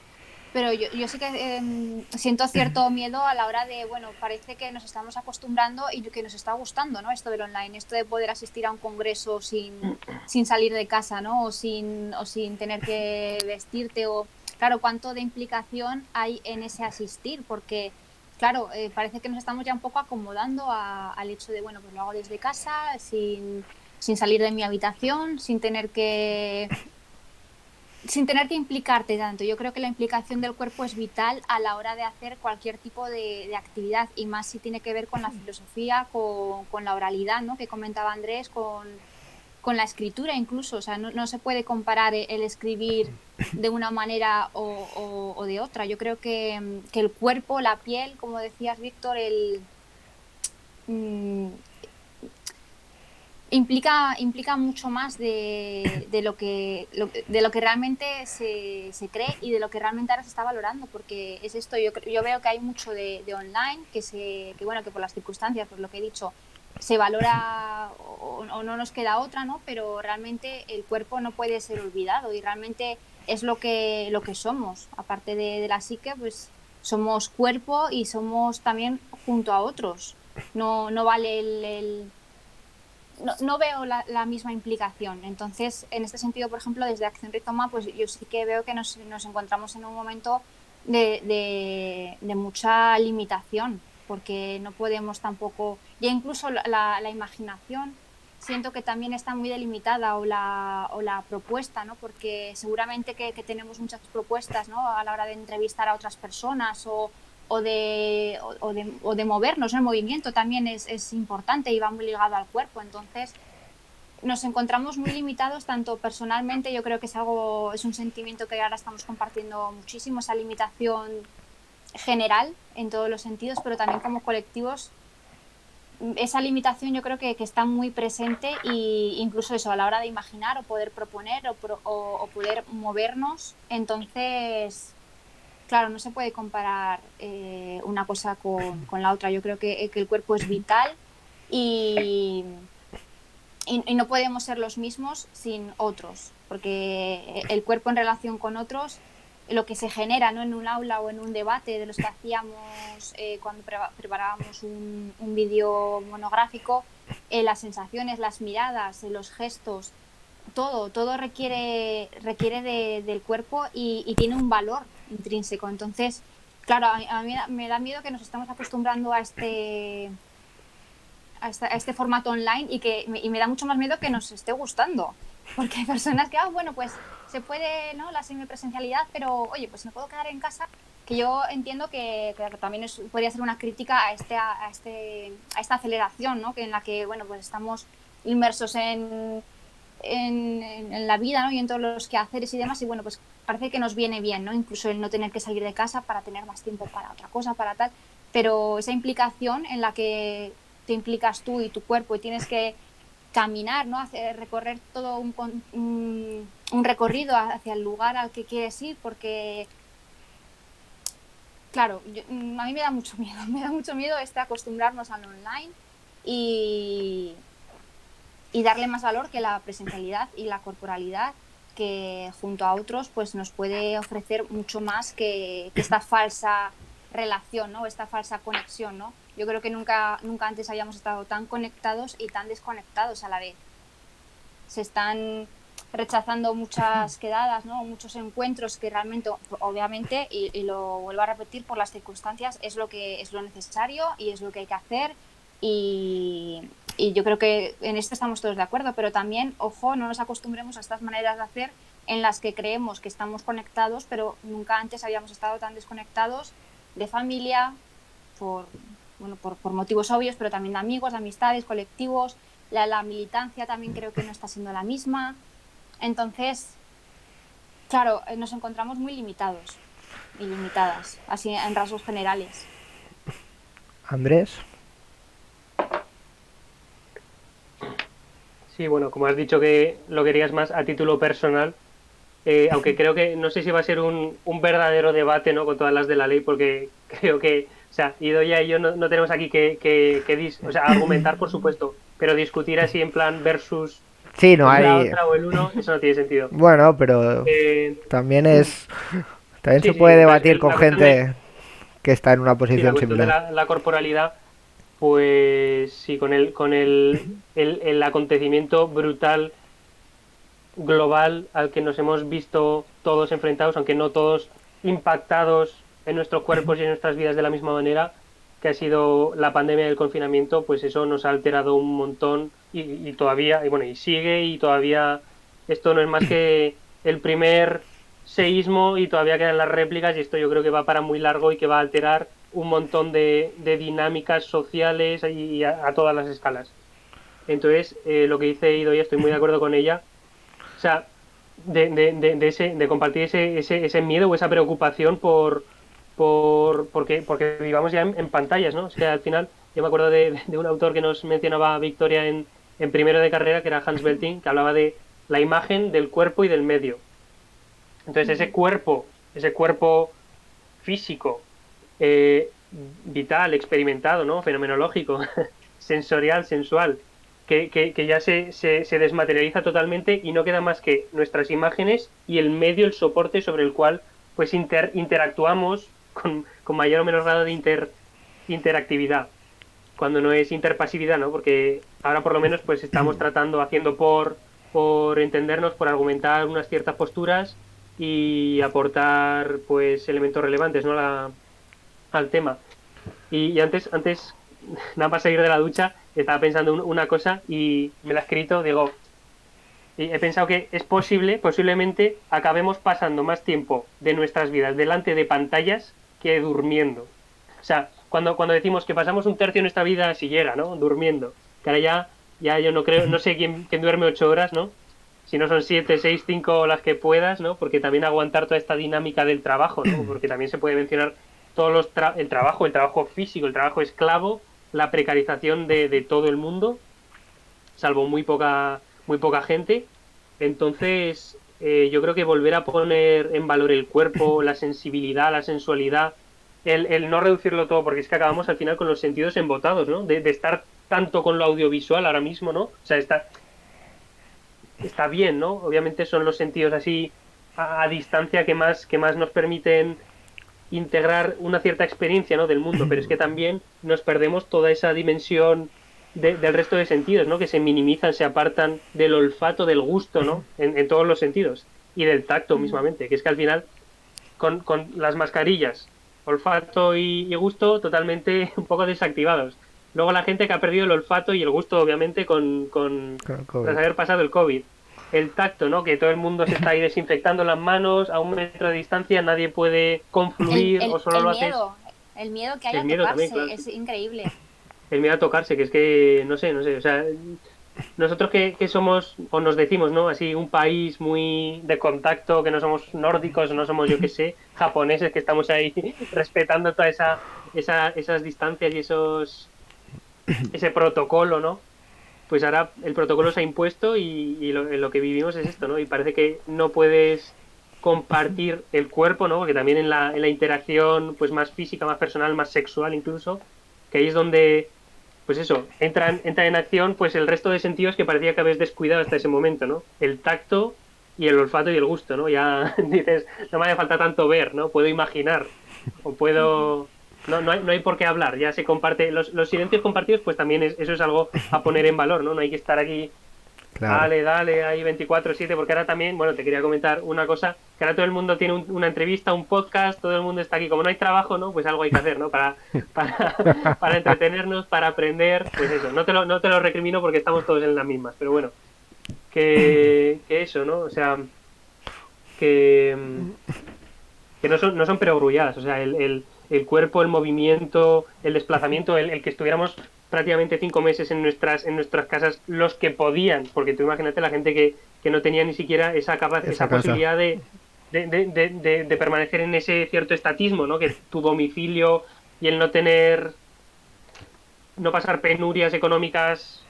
yo sí que siento cierto miedo a la hora de, bueno, parece que nos estamos acostumbrando y que nos está gustando, ¿no? Esto del online, esto de poder asistir a un congreso sin salir de casa, ¿no? O sin tener que vestirte o... Claro, cuánto de implicación hay en ese asistir, porque, claro, parece que nos estamos ya un poco acomodando al hecho de, bueno, pues lo hago desde casa, sin salir de mi habitación, sin tener que implicarte tanto. Yo creo que la implicación del cuerpo es vital a la hora de hacer cualquier tipo de actividad, y más si tiene que ver con la filosofía, con la oralidad, ¿no? Que comentaba Andrés, con la escritura incluso. O sea, no se puede comparar el escribir de una manera o de otra. Yo creo que el cuerpo, la piel, como decías, Víctor, mm, implica mucho más de lo que realmente se cree y de lo que realmente ahora se está valorando, porque es esto. Yo veo que hay mucho de online bueno, que por las circunstancias, por lo que he dicho, se valora o no nos queda otra, ¿no? Pero realmente el cuerpo no puede ser olvidado, y realmente es lo que somos. Aparte de la psique, pues somos cuerpo y somos también junto a otros. No vale no veo la misma implicación. Entonces, en este sentido, por ejemplo, desde Acción Rizoma, pues yo sí que veo que nos encontramos en un momento de mucha limitación, porque no podemos tampoco, ya incluso la imaginación siento que también está muy delimitada, o la propuesta, ¿no? Porque seguramente que tenemos muchas propuestas, ¿no? A la hora de entrevistar a otras personas, o de movernos, ¿no? El movimiento también es importante y va muy ligado al cuerpo. Entonces, nos encontramos muy limitados tanto personalmente. Yo creo que es un sentimiento que ahora estamos compartiendo muchísimo, esa limitación general en todos los sentidos, pero también como colectivos. Esa limitación yo creo que está muy presente, y incluso eso a la hora de imaginar o poder proponer o poder movernos. Entonces, claro, no se puede comparar una cosa con la otra. Yo creo que el cuerpo es vital y, y no podemos ser los mismos sin otros, porque el cuerpo en relación con otros, lo que se genera, ¿no?, en un aula o en un debate de los que hacíamos cuando preparábamos un vídeo monográfico, las sensaciones, las miradas, los gestos, todo requiere del cuerpo y tiene un valor intrínseco. Entonces, claro, a mí me da miedo que nos estamos acostumbrando a este formato online y me da mucho más miedo que nos esté gustando. Porque hay personas que, bueno, pues se puede, ¿no?, la semipresencialidad, pero oye, pues me puedo quedar en casa, que yo entiendo que también podría ser una crítica a esta aceleración, ¿no?, que en la que, bueno, pues estamos inmersos en la vida, ¿no?, y en todos los quehaceres y demás, y bueno, pues parece que nos viene bien, ¿no?, incluso el no tener que salir de casa para tener más tiempo para otra cosa, para tal, pero esa implicación en la que te implicas tú y tu cuerpo y tienes que caminar, ¿no?, recorrer todo un recorrido hacia el lugar al que quieres ir, porque claro, a mí me da mucho miedo acostumbrarnos al online y darle más valor que la presencialidad y la corporalidad, que junto a otros pues nos puede ofrecer mucho más que esta falsa relación, ¿no?, esta falsa conexión, ¿no? Yo creo que nunca antes habíamos estado tan conectados y tan desconectados a la vez. Se están rechazando muchas quedadas, ¿no?, muchos encuentros que realmente, obviamente, y lo vuelvo a repetir, por las circunstancias es lo necesario y es lo que hay que hacer, y yo creo que en esto estamos todos de acuerdo, pero también, ojo, no nos acostumbremos a estas maneras de hacer en las que creemos que estamos conectados, pero nunca antes habíamos estado tan desconectados de familia, por motivos obvios, pero también de amigos, de amistades, colectivos. La militancia también creo que no está siendo la misma. Entonces, claro, nos encontramos muy limitados y limitadas, así en rasgos generales. Andrés. Sí, bueno, como has dicho que lo querías más a título personal, aunque creo que no sé si va a ser un verdadero debate, ¿no?, con todas las de la ley, porque creo que, o sea, Idoia y yo no tenemos aquí o sea, argumentar, por supuesto, pero discutir así en plan versus Sí, no la hay. otra o el uno, eso no tiene sentido. Bueno, pero Eh, también es. También se sí, sí, puede entonces debatir con la cuestión de, gente que está en una sí, la posición cuestión de similar. la corporalidad, pues sí, con el acontecimiento brutal global al que nos hemos visto todos enfrentados, aunque no todos impactados en nuestros cuerpos y en nuestras vidas de la misma manera, que ha sido la pandemia del confinamiento, pues eso nos ha alterado un montón y todavía, y bueno, y sigue, y todavía esto no es más que el primer seísmo y todavía quedan las réplicas, y esto yo creo que va para muy largo y que va a alterar un montón de dinámicas sociales y a todas las escalas. Entonces, lo que dice Ido, y estoy muy de acuerdo con ella, o sea, de compartir ese miedo o esa preocupación porque vivamos ya en pantallas, ¿no? Es que al final, yo me acuerdo de un autor que nos mencionaba Victoria en primero de carrera, que era Hans Belting, que hablaba de la imagen del cuerpo y del medio. Entonces, ese cuerpo físico, vital, experimentado, ¿no?, fenomenológico, sensorial, sensual, que ya se desmaterializa totalmente y no queda más que nuestras imágenes y el medio, el soporte sobre el cual pues interactuamos con mayor o menor grado de interactividad, cuando no es interpasividad, ¿no? Porque ahora por lo menos pues estamos haciendo por entendernos, por argumentar unas ciertas posturas y aportar pues elementos relevantes, ¿no?, al tema. Y antes, nada más salir de la ducha, estaba pensando una cosa y me la he escrito, digo, y he pensado que es posiblemente acabemos pasando más tiempo de nuestras vidas delante de pantallas que durmiendo. O sea, cuando decimos que pasamos un tercio de nuestra vida si llega, ¿no?, durmiendo, que ahora ya yo no creo, no sé quién duerme 8 horas, ¿no? Si no son 7, 6, 5 las que puedas, ¿no? Porque también aguantar toda esta dinámica del trabajo, ¿no? Porque también se puede mencionar el trabajo físico, el trabajo esclavo, la precarización de todo el mundo, salvo muy poca gente. Entonces, yo creo que volver a poner en valor el cuerpo, la sensibilidad, la sensualidad, el no reducirlo todo, porque es que acabamos al final con los sentidos embotados, ¿no? De estar tanto con lo audiovisual ahora mismo, ¿no? O sea, está bien, ¿no? Obviamente son los sentidos así a distancia que más nos permiten integrar una cierta experiencia, ¿no? Del mundo, pero es que también nos perdemos toda esa dimensión del resto de sentidos, ¿no? Que se minimizan, se apartan del olfato, del gusto, ¿no? En todos los sentidos. Y del tacto mismamente, que es que al final, con las mascarillas, olfato y gusto totalmente un poco desactivados. Luego la gente que ha perdido el olfato y el gusto, obviamente, tras haber pasado el COVID. El tacto, ¿no? Que todo el mundo se está ahí desinfectando las manos a 1 metro de distancia, nadie puede confluir o solo lo haces. El miedo que hay El a miedo tocarse también, claro. es increíble. El miedo a tocarse, que es que, no sé, o sea, nosotros que somos, o nos decimos, ¿no? Así, un país muy de contacto, que no somos nórdicos, no somos, yo qué sé, japoneses, que estamos ahí respetando toda esas distancias y ese protocolo, ¿no? Pues ahora el protocolo se ha impuesto y lo que vivimos es esto, ¿no? Y parece que no puedes compartir el cuerpo, ¿no? Porque también en la interacción pues más física, más personal, más sexual incluso, que ahí es donde, pues eso, entra en acción pues el resto de sentidos que parecía que habías descuidado hasta ese momento, ¿no? El tacto y el olfato y el gusto, ¿no? Ya dices, no me hace falta tanto ver, ¿no? Puedo imaginar o puedo... No hay por qué hablar, ya se comparte. Los silencios compartidos, pues también eso es algo a poner en valor, ¿no? No hay que estar aquí, Claro. dale, ahí 24/7, porque ahora también, bueno, te quería comentar una cosa, que ahora todo el mundo tiene una entrevista, un podcast, todo el mundo está aquí. Como no hay trabajo, ¿no? Pues algo hay que hacer, ¿no? Para entretenernos, para aprender, pues eso. No te lo recrimino porque estamos todos en las mismas, pero bueno, que eso, ¿no? O sea, que, que no son perogrulladas, o sea, el cuerpo, el movimiento, el desplazamiento, el que estuviéramos prácticamente 5 meses en nuestras casas, los que podían, porque tú imagínate la gente que no tenía ni siquiera esa Esa casa. posibilidad de permanecer en ese cierto estatismo, ¿no? Que tu domicilio y el no pasar penurias económicas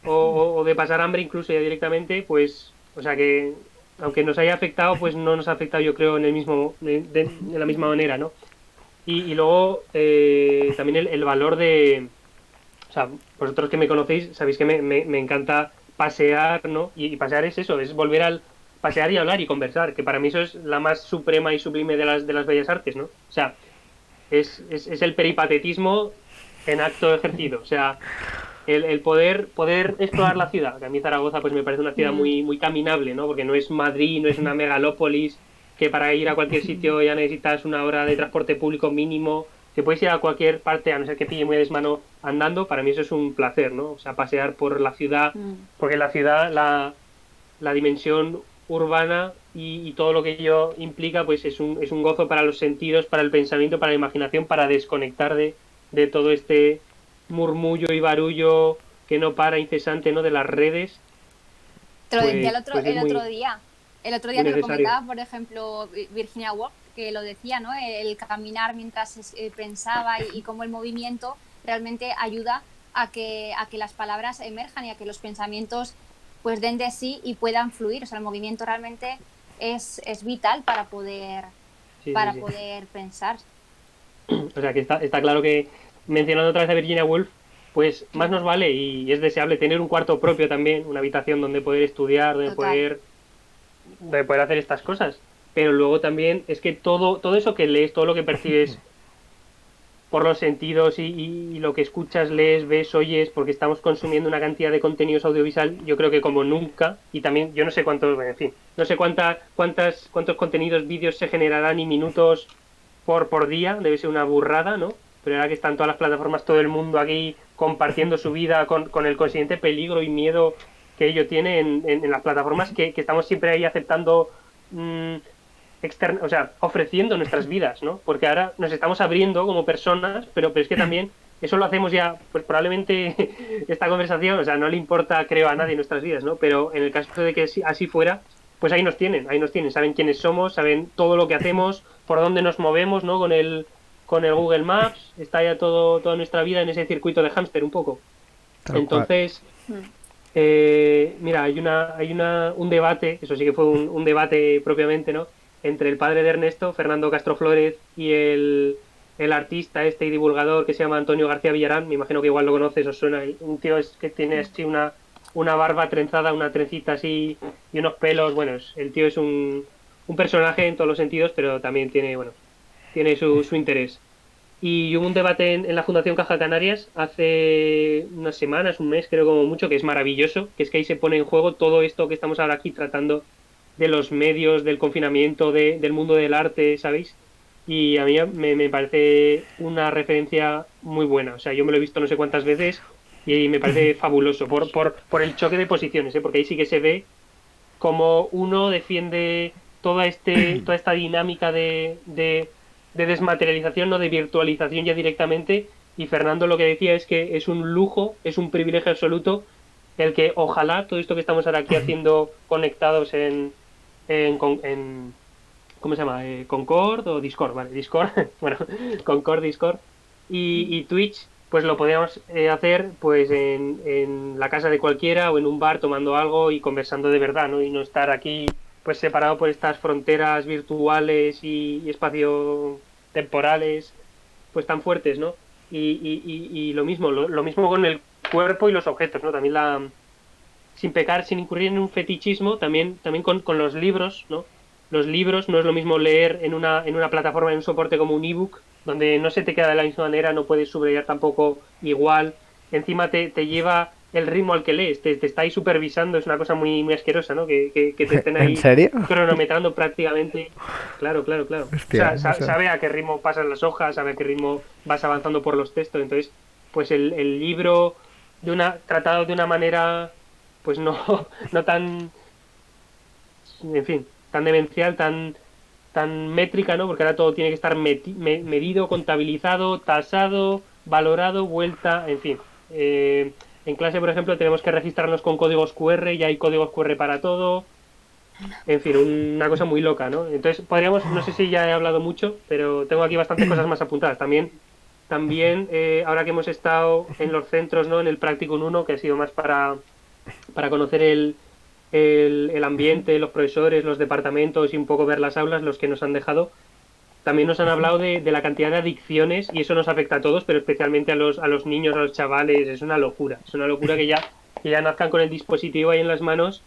o de pasar hambre incluso ya directamente, pues, o sea que aunque nos haya afectado, pues no nos ha afectado yo creo en el mismo, de la misma manera, ¿no? Y luego también el valor o sea, vosotros que me conocéis, sabéis que me encanta pasear, ¿no? Y pasear es eso, es volver al pasear y hablar y conversar, que para mí eso es la más suprema y sublime de las bellas artes, ¿no? O sea, es el peripatetismo en acto ejercido, o sea, el poder explorar la ciudad, que a mí Zaragoza pues me parece una ciudad muy, muy caminable, ¿no? Porque no es Madrid, no es una megalópolis, que para ir a cualquier sitio ya necesitas 1 hora de transporte público mínimo, que puedes ir a cualquier parte, a no ser que pille muy a desmano andando, para mí eso es un placer, ¿no? O sea, pasear por la ciudad, porque la ciudad, la dimensión urbana y todo lo que ello implica, pues es un gozo para los sentidos, para el pensamiento, para la imaginación, para desconectar de todo este murmullo y barullo que no para incesante, ¿no? De las redes, Te lo decía pues es el muy, otro día. El otro día muy me lo necesario. comentaba, por ejemplo, Virginia Woolf, que lo decía, ¿no? El caminar mientras pensaba y cómo el movimiento realmente ayuda a que las palabras emerjan y a que los pensamientos pues den de sí y puedan fluir. O sea, el movimiento realmente es vital para poder, Sí, para sí, sí. poder pensar. O sea que está claro que, mencionando otra vez a Virginia Woolf, pues más nos vale y es deseable tener un cuarto propio también, una habitación donde poder estudiar, Total. donde poder hacer estas cosas. Pero luego también es que todo eso que lees, todo lo que percibes por los sentidos y lo que escuchas, lees, ves, oyes, porque estamos consumiendo una cantidad de contenidos audiovisual, yo creo que como nunca, y también yo no sé cuántos, en fin, no sé cuántos contenidos, vídeos se generarán y minutos por día, debe ser una burrada, ¿no? Pero ahora que están todas las plataformas, todo el mundo aquí compartiendo su vida con el consiguiente peligro y miedo que ello tiene en las plataformas, que estamos siempre ahí aceptando o sea, ofreciendo nuestras vidas, ¿no? Porque ahora nos estamos abriendo como personas, pero es que también eso lo hacemos ya, pues probablemente esta conversación, o sea, no le importa, creo, a nadie nuestras vidas, ¿no? Pero en el caso de que así fuera, pues ahí nos tienen, saben quiénes somos, saben todo lo que hacemos, por dónde nos movemos, ¿no? Con el Google Maps, está ya toda nuestra vida en ese circuito de hámster un poco. Tal cual. Entonces, Mira, un debate, eso sí que fue un debate propiamente, ¿no? Entre el padre de Ernesto, Fernando Castro Flórez, y el artista este y divulgador que se llama Antonio García Villarán. Me imagino que igual lo conoces, os suena. Un tío que tiene así una barba trenzada, una trencita así y unos pelos. Bueno, el tío es un personaje en todos los sentidos, pero también tiene, bueno, tiene su interés. Y hubo un debate en la Fundación Caja Canarias hace unas semanas, un mes creo como mucho, que es maravilloso, que es que ahí se pone en juego todo esto que estamos ahora aquí tratando de los medios, del confinamiento, del mundo del arte, ¿sabéis? Y a mí me parece una referencia muy buena. O sea, yo me lo he visto no sé cuántas veces y me parece fabuloso por el choque de posiciones, ¿eh? Porque ahí sí que se ve como uno defiende toda esta dinámica de desmaterialización, no de virtualización ya directamente. Y Fernando lo que decía es que es un lujo, es un privilegio absoluto el que ojalá todo esto que estamos ahora aquí haciendo conectados en ¿cómo se llama? Concord o Discord, vale, Discord, bueno, Concord, Discord y Twitch, pues lo podíamos hacer pues en la casa de cualquiera o en un bar tomando algo y conversando de verdad, ¿no? Y no estar aquí pues separado por estas fronteras virtuales y espacio temporales pues tan fuertes, ¿no? Y lo mismo con el cuerpo y los objetos, ¿no? También sin pecar, sin incurrir en un fetichismo, también con los libros, ¿no? Los libros no es lo mismo leer en una plataforma, en un soporte como un ebook, donde no se te queda de la misma manera, no puedes subrayar tampoco igual. Encima te lleva el ritmo al que lees, te está ahí supervisando, es una cosa muy asquerosa, ¿no? Que te estén ¿En ahí serio? cronometrando prácticamente. Claro, claro, claro. O Hostia, sea, eso. sabe a qué ritmo pasan las hojas, sabe a qué ritmo vas avanzando por los textos. Entonces, pues el libro tratado de una manera pues no, no tan, en fin, tan demencial, tan métrica, ¿no? Porque ahora todo tiene que estar medido, contabilizado, tasado, valorado, vuelta, en fin. En clase, por ejemplo, tenemos que registrarnos con códigos QR, ya hay códigos QR para todo. En fin, una cosa muy loca, ¿no? Entonces, podríamos, no sé si ya he hablado mucho, pero tengo aquí bastantes cosas más apuntadas. También ahora que hemos estado en los centros, ¿no? En el Practicum 1, que ha sido más para conocer el ambiente, los profesores, los departamentos y un poco ver las aulas, los que nos han dejado. También nos han hablado de la cantidad de adicciones y eso nos afecta a todos, pero especialmente a los niños, a los chavales. Es una locura. Es una locura que ya nazcan con el dispositivo ahí en las manos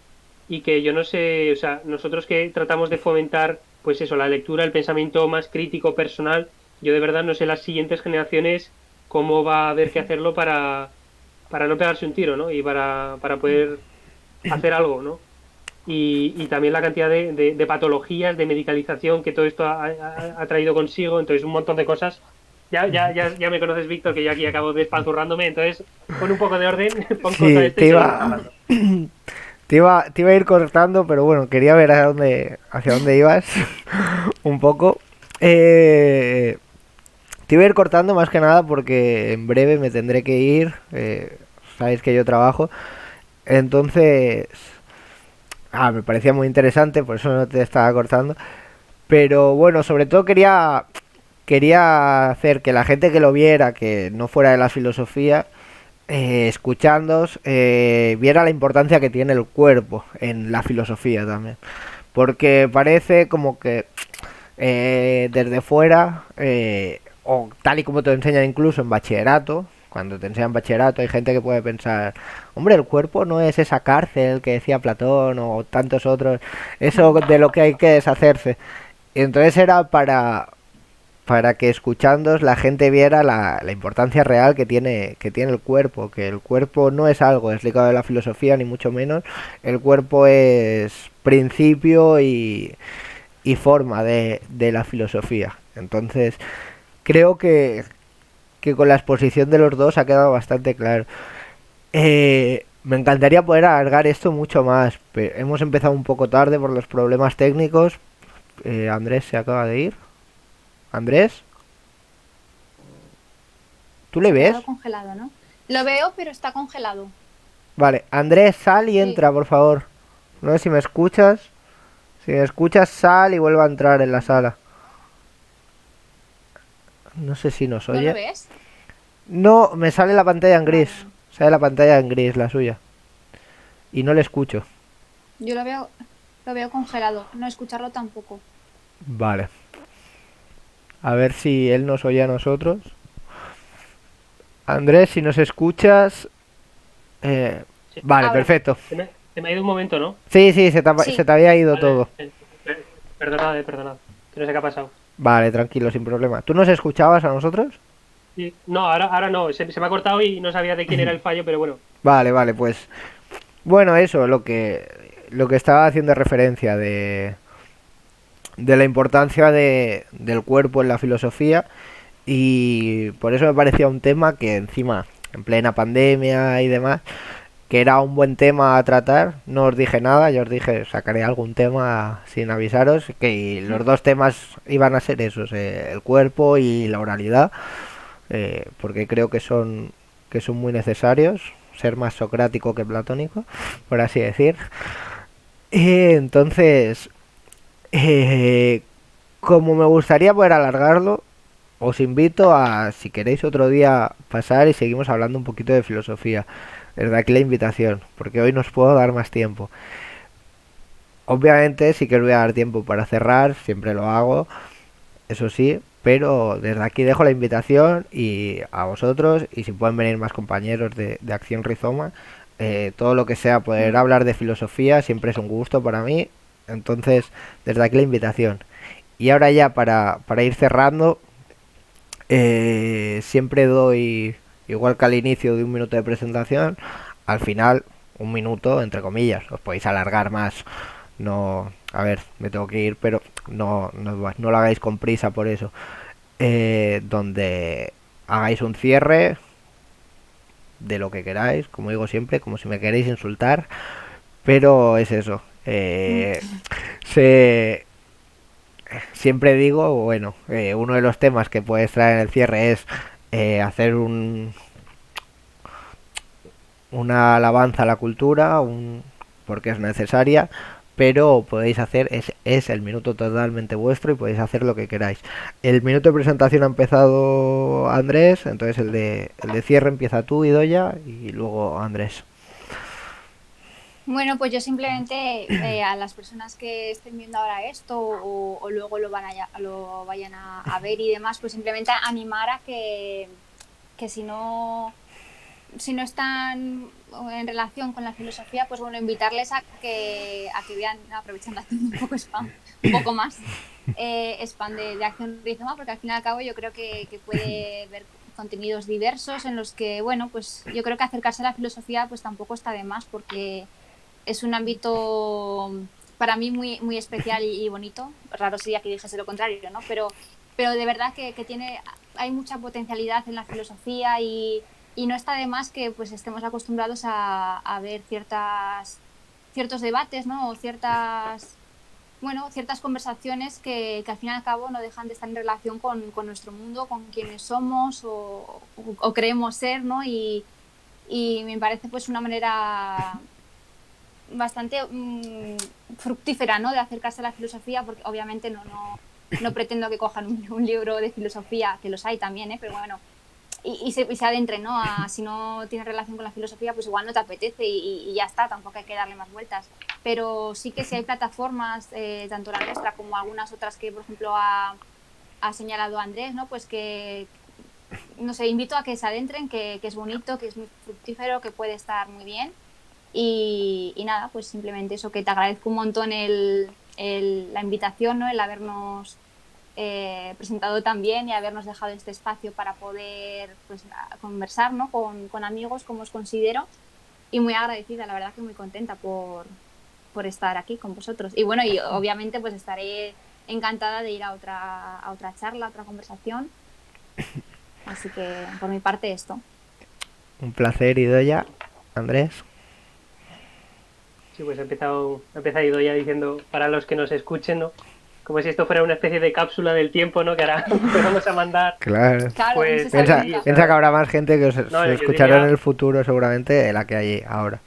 y que yo no sé, o sea, nosotros que tratamos de fomentar, pues eso, la lectura, el pensamiento más crítico, personal, yo de verdad no sé las siguientes generaciones cómo va a haber que hacerlo para no pegarse un tiro, ¿no? Y para poder hacer algo, ¿no? Y también la cantidad de patologías, de medicalización que todo esto ha traído consigo, entonces un montón de cosas. Ya me conoces, Víctor, que yo aquí acabo despanzurrándome, entonces pon un poco de orden, pon cosa de Sí, esto y seguimos hablando. te iba a ir cortando, pero bueno, quería ver hacia dónde ibas un poco. Eh, Te iba a ir cortando más que nada porque en breve me tendré que ir. Sabéis que yo trabajo. Entonces, me parecía muy interesante, por eso no te estaba cortando. Pero bueno, sobre todo quería hacer que la gente que lo viera, que no fuera de la filosofía, escuchándos, viera la importancia que tiene el cuerpo en la filosofía también. Porque parece como que desde fuera, o tal y como te enseñan incluso en bachillerato, cuando te enseñan bachillerato hay gente que puede pensar, hombre, el cuerpo no es esa cárcel que decía Platón o tantos otros, eso de lo que hay que deshacerse. Y entonces era para que escuchándos la gente viera la importancia real que tiene el cuerpo, que el cuerpo no es algo desligado de la filosofía, ni mucho menos, el cuerpo es principio y forma de la filosofía. Entonces, creo que con la exposición de los dos ha quedado bastante claro. Me encantaría poder alargar esto mucho más, pero hemos empezado un poco tarde por los problemas técnicos. Andrés se acaba de ir. Andrés, ¿tú le Se ha ves? quedado congelado, ¿no? Lo veo, pero está congelado. Vale, Andrés, sal y Sí. entra, por favor. No sé si me escuchas. Si me escuchas, sal y vuelve a entrar en la sala. No sé si nos ¿No lo oye. ves? No, me sale la pantalla en gris. Vale. Sale la pantalla en gris, la suya. y no le escucho. Yo lo veo congelado, no escucharlo tampoco. Vale. A ver si él nos oye a nosotros. Andrés, si nos escuchas... eh, Sí. Vale, Ahora, perfecto. Se me ha ido un momento, ¿no? Sí, sí, se sí. te había ido Vale, todo. perdonad, perdonad. Que no sé qué ha pasado. Vale, tranquilo, sin problema. ¿Tú nos escuchabas a nosotros? Sí. No, ahora no. Se me ha cortado y no sabía de quién era el fallo, pero bueno. Vale, vale, pues... Bueno, eso, lo que estaba haciendo referencia de la importancia del cuerpo en la filosofía y por eso me parecía un tema que encima, en plena pandemia y demás, que era un buen tema a tratar. No os dije nada, yo os dije sacaré algún tema sin avisaros, que los dos temas iban a ser esos, el cuerpo y la oralidad, porque creo que son muy necesarios, ser más socrático que platónico, por así decir. Entonces, eh, como me gustaría poder alargarlo, os invito a, si queréis otro día, pasar y seguimos hablando un poquito de filosofía. Desde aquí la invitación, porque hoy nos puedo dar más tiempo. Obviamente sí que os voy a dar tiempo para cerrar, siempre lo hago, eso sí, pero desde aquí dejo la invitación y a vosotros, y si pueden venir más compañeros de Acción Rizoma, todo lo que sea poder hablar de filosofía siempre es un gusto para mí. Entonces, desde aquí la invitación. Y ahora ya para ir cerrando, siempre doy, igual que al inicio de un minuto de presentación, al final un minuto, entre comillas. Os podéis alargar más. No, a ver, me tengo que ir, pero no lo hagáis con prisa por eso. Donde hagáis un cierre de lo que queráis, como digo siempre, como si me queréis insultar, pero es eso. Se, Siempre digo, bueno, uno de los temas que puedes traer en el cierre es hacer una alabanza a la cultura, porque es necesaria, pero podéis hacer, es el minuto totalmente vuestro y podéis hacer lo que queráis. El minuto de presentación ha empezado Andrés, entonces el de cierre empieza tú, Idoya, y luego Andrés. Bueno, pues yo simplemente a las personas que estén viendo ahora esto o luego lo vayan a ver y demás, pues simplemente animar a que si no están en relación con la filosofía, pues bueno, invitarles a que vean, aprovechando haciendo un poco spam, un poco más, spam de Acción Rizoma, porque al fin y al cabo yo creo que puede ver contenidos diversos en los que, bueno, pues yo creo que acercarse a la filosofía pues tampoco está de más, porque es un ámbito para mí muy especial y bonito. Raro sería que dijese lo contrario, ¿no? Pero de verdad que hay mucha potencialidad en la filosofía y no está de más que pues estemos acostumbrados a ver ciertos debates, ¿no? O ciertas conversaciones que al fin y al cabo no dejan de estar en relación con nuestro mundo, con quienes somos o creemos ser, ¿no? Y me parece pues una manera bastante fructífera, ¿no? De acercarse a la filosofía, porque obviamente no pretendo que cojan un libro de filosofía, que los hay también, pero bueno, y se adentren, ¿no? Si no tiene relación con la filosofía, pues igual no te apetece y ya está, tampoco hay que darle más vueltas. Pero sí que si hay plataformas, tanto la nuestra como algunas otras que, por ejemplo, ha señalado Andrés, ¿no? Pues que, no sé, invito a que se adentren, que es bonito, que es muy fructífero, que puede estar muy bien. Y nada, pues simplemente eso, que te agradezco un montón la invitación, ¿no? El habernos presentado también y habernos dejado este espacio para poder pues, conversar, ¿no? con amigos, como os considero, y muy agradecida, la verdad que muy contenta por estar aquí con vosotros. Y bueno, y obviamente pues estaré encantada de ir a otra charla, a otra conversación. Así que por mi parte esto. Un placer, Idoya. Andrés. Sí, pues ha empezado ido ya diciendo para los que nos escuchen, ¿no? Como si esto fuera una especie de cápsula del tiempo, ¿no? Que ahora empezamos a mandar. Claro. Claro, no se Pues sabe Piensa, sí, o nunca. piensa que sea, habrá más gente que no, se yo escuchará en diría, el futuro seguramente de la que hay ahora.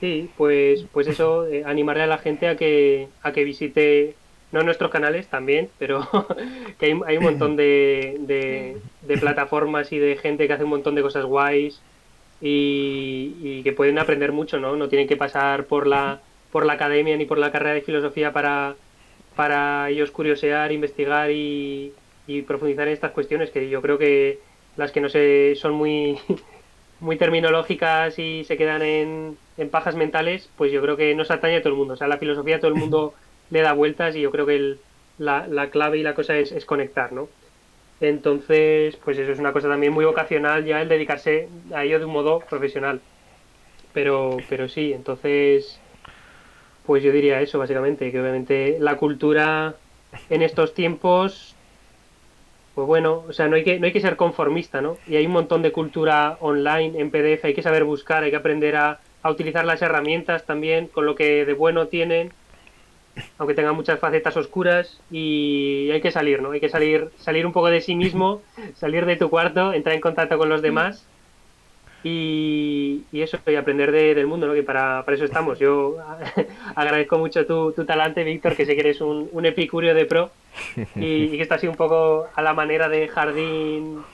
sí, pues eso, animarle a la gente a que visite, no nuestros canales también, pero que hay un montón de plataformas y de gente que hace un montón de cosas guays y que pueden aprender mucho, ¿no? No tienen que pasar por la academia ni por la carrera de filosofía para ellos curiosear, investigar y profundizar en estas cuestiones que yo creo que las que no sé son muy, muy terminológicas y se quedan en pajas mentales, pues yo creo que nos atañe a todo el mundo. O sea, la filosofía todo el mundo le da vueltas y yo creo que la clave y la cosa es conectar, ¿no? Entonces, pues eso es una cosa también muy vocacional ya el dedicarse a ello de un modo profesional. Pero sí, entonces, pues yo diría eso básicamente, que obviamente la cultura en estos tiempos, pues bueno, o sea, no hay que ser conformista, ¿no? Y hay un montón de cultura online en PDF, hay que saber buscar, hay que aprender a utilizar las herramientas también con lo que de bueno tienen, aunque tengan muchas facetas oscuras, y hay que salir, ¿no? Hay que salir un poco de sí mismo, salir de tu cuarto, entrar en contacto con los demás y eso, y aprender del mundo, ¿no? Que para eso estamos. Yo agradezco mucho tu talante, Víctor, que sé que eres un epicúreo de pro y que está así un poco a la manera de jardín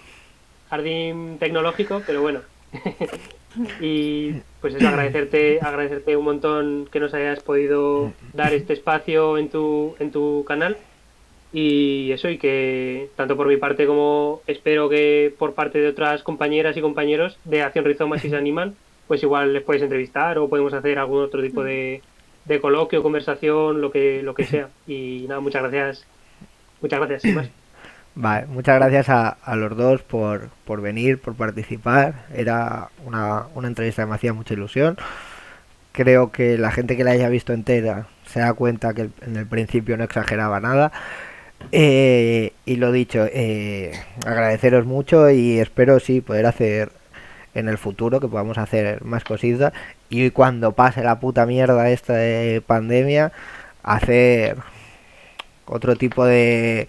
tecnológico, pero bueno. Y pues eso, agradecerte un montón que nos hayas podido dar este espacio en tu canal. Y eso, y que tanto por mi parte como espero que por parte de otras compañeras y compañeros de Acción Rizoma, si se animan, pues igual les puedes entrevistar o podemos hacer algún otro tipo de coloquio, conversación, lo que sea. Y nada, muchas gracias, sin más. Vale, muchas gracias a los dos por venir, por participar. Era una entrevista que me hacía mucha ilusión. Creo que la gente que la haya visto entera se da cuenta que en el principio no exageraba nada. Y lo dicho, agradeceros mucho y espero sí poder hacer en el futuro que podamos hacer más cositas y cuando pase la puta mierda esta de pandemia hacer otro tipo de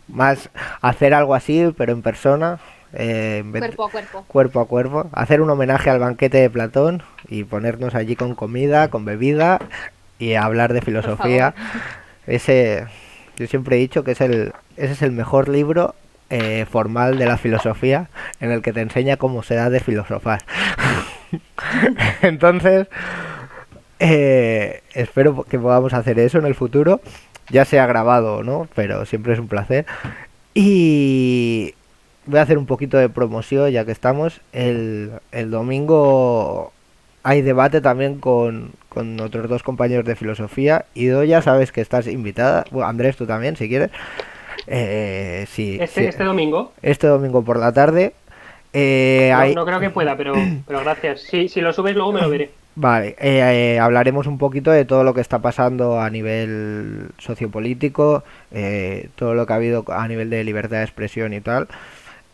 más hacer algo así pero en persona, Cuerpo a cuerpo. cuerpo a cuerpo, hacer un homenaje al banquete de Platón y ponernos allí con comida, con bebida y hablar de Por filosofía. favor. Ese, yo siempre he dicho que ese es el mejor libro formal de la filosofía en el que te enseña cómo se da de filosofar. Entonces, espero que podamos hacer eso en el futuro, ya sea grabado o no, pero siempre es un placer. Y voy a hacer un poquito de promoción ya que estamos. El domingo hay debate también con otros dos compañeros de filosofía. Y ya sabes que estás invitada. Bueno, Andrés, tú también, si quieres. Sí, sí. Este domingo, Este domingo por la tarde. no, Hay, no creo que pueda, pero gracias. Si lo subes luego me lo veré. vale, hablaremos un poquito de todo lo que está pasando a nivel sociopolítico, todo lo que ha habido a nivel de libertad de expresión y tal.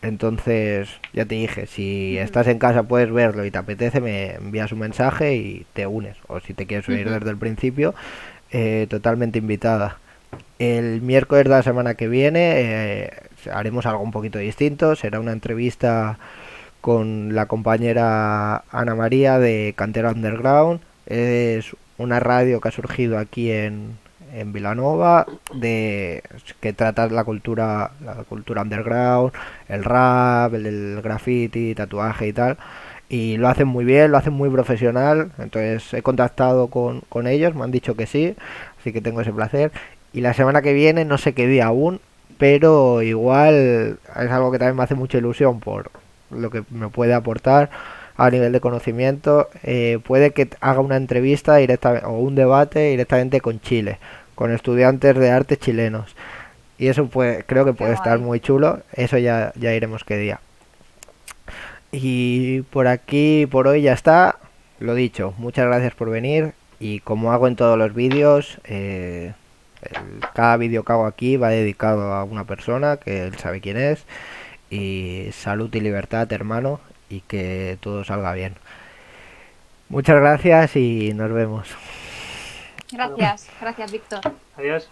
Entonces, ya te dije, si Ujú, estás en casa puedes verlo y te apetece, me envías un mensaje y te unes. O si te quieres unir ujú. desde el principio, totalmente invitada. El miércoles de la semana que viene haremos algo un poquito distinto. Será una entrevista con la compañera Ana María de Cantera Underground. Es una radio que ha surgido aquí en Vilanova que trata la cultura underground, el rap, el graffiti, tatuaje y tal. Y lo hacen muy bien, lo hacen muy profesional. Entonces he contactado con ellos, me han dicho que sí, así que tengo ese placer. Y la semana que viene, no sé qué día aún, pero igual es algo que también me hace mucha ilusión por lo que me puede aportar a nivel de conocimiento. Puede que haga una entrevista o un debate directamente con Chile, con estudiantes de arte chilenos. Y eso creo que Qué puede estar guay. muy chulo. Eso ya iremos qué día. Y por aquí, por hoy ya está. Lo dicho, muchas gracias por venir. Y como hago en todos los vídeos, cada vídeo que hago aquí va dedicado a una persona que él sabe quién es. Y salud y libertad, hermano. Y que todo salga bien. Muchas gracias y nos vemos. Bueno, Gracias, gracias, Víctor. adiós.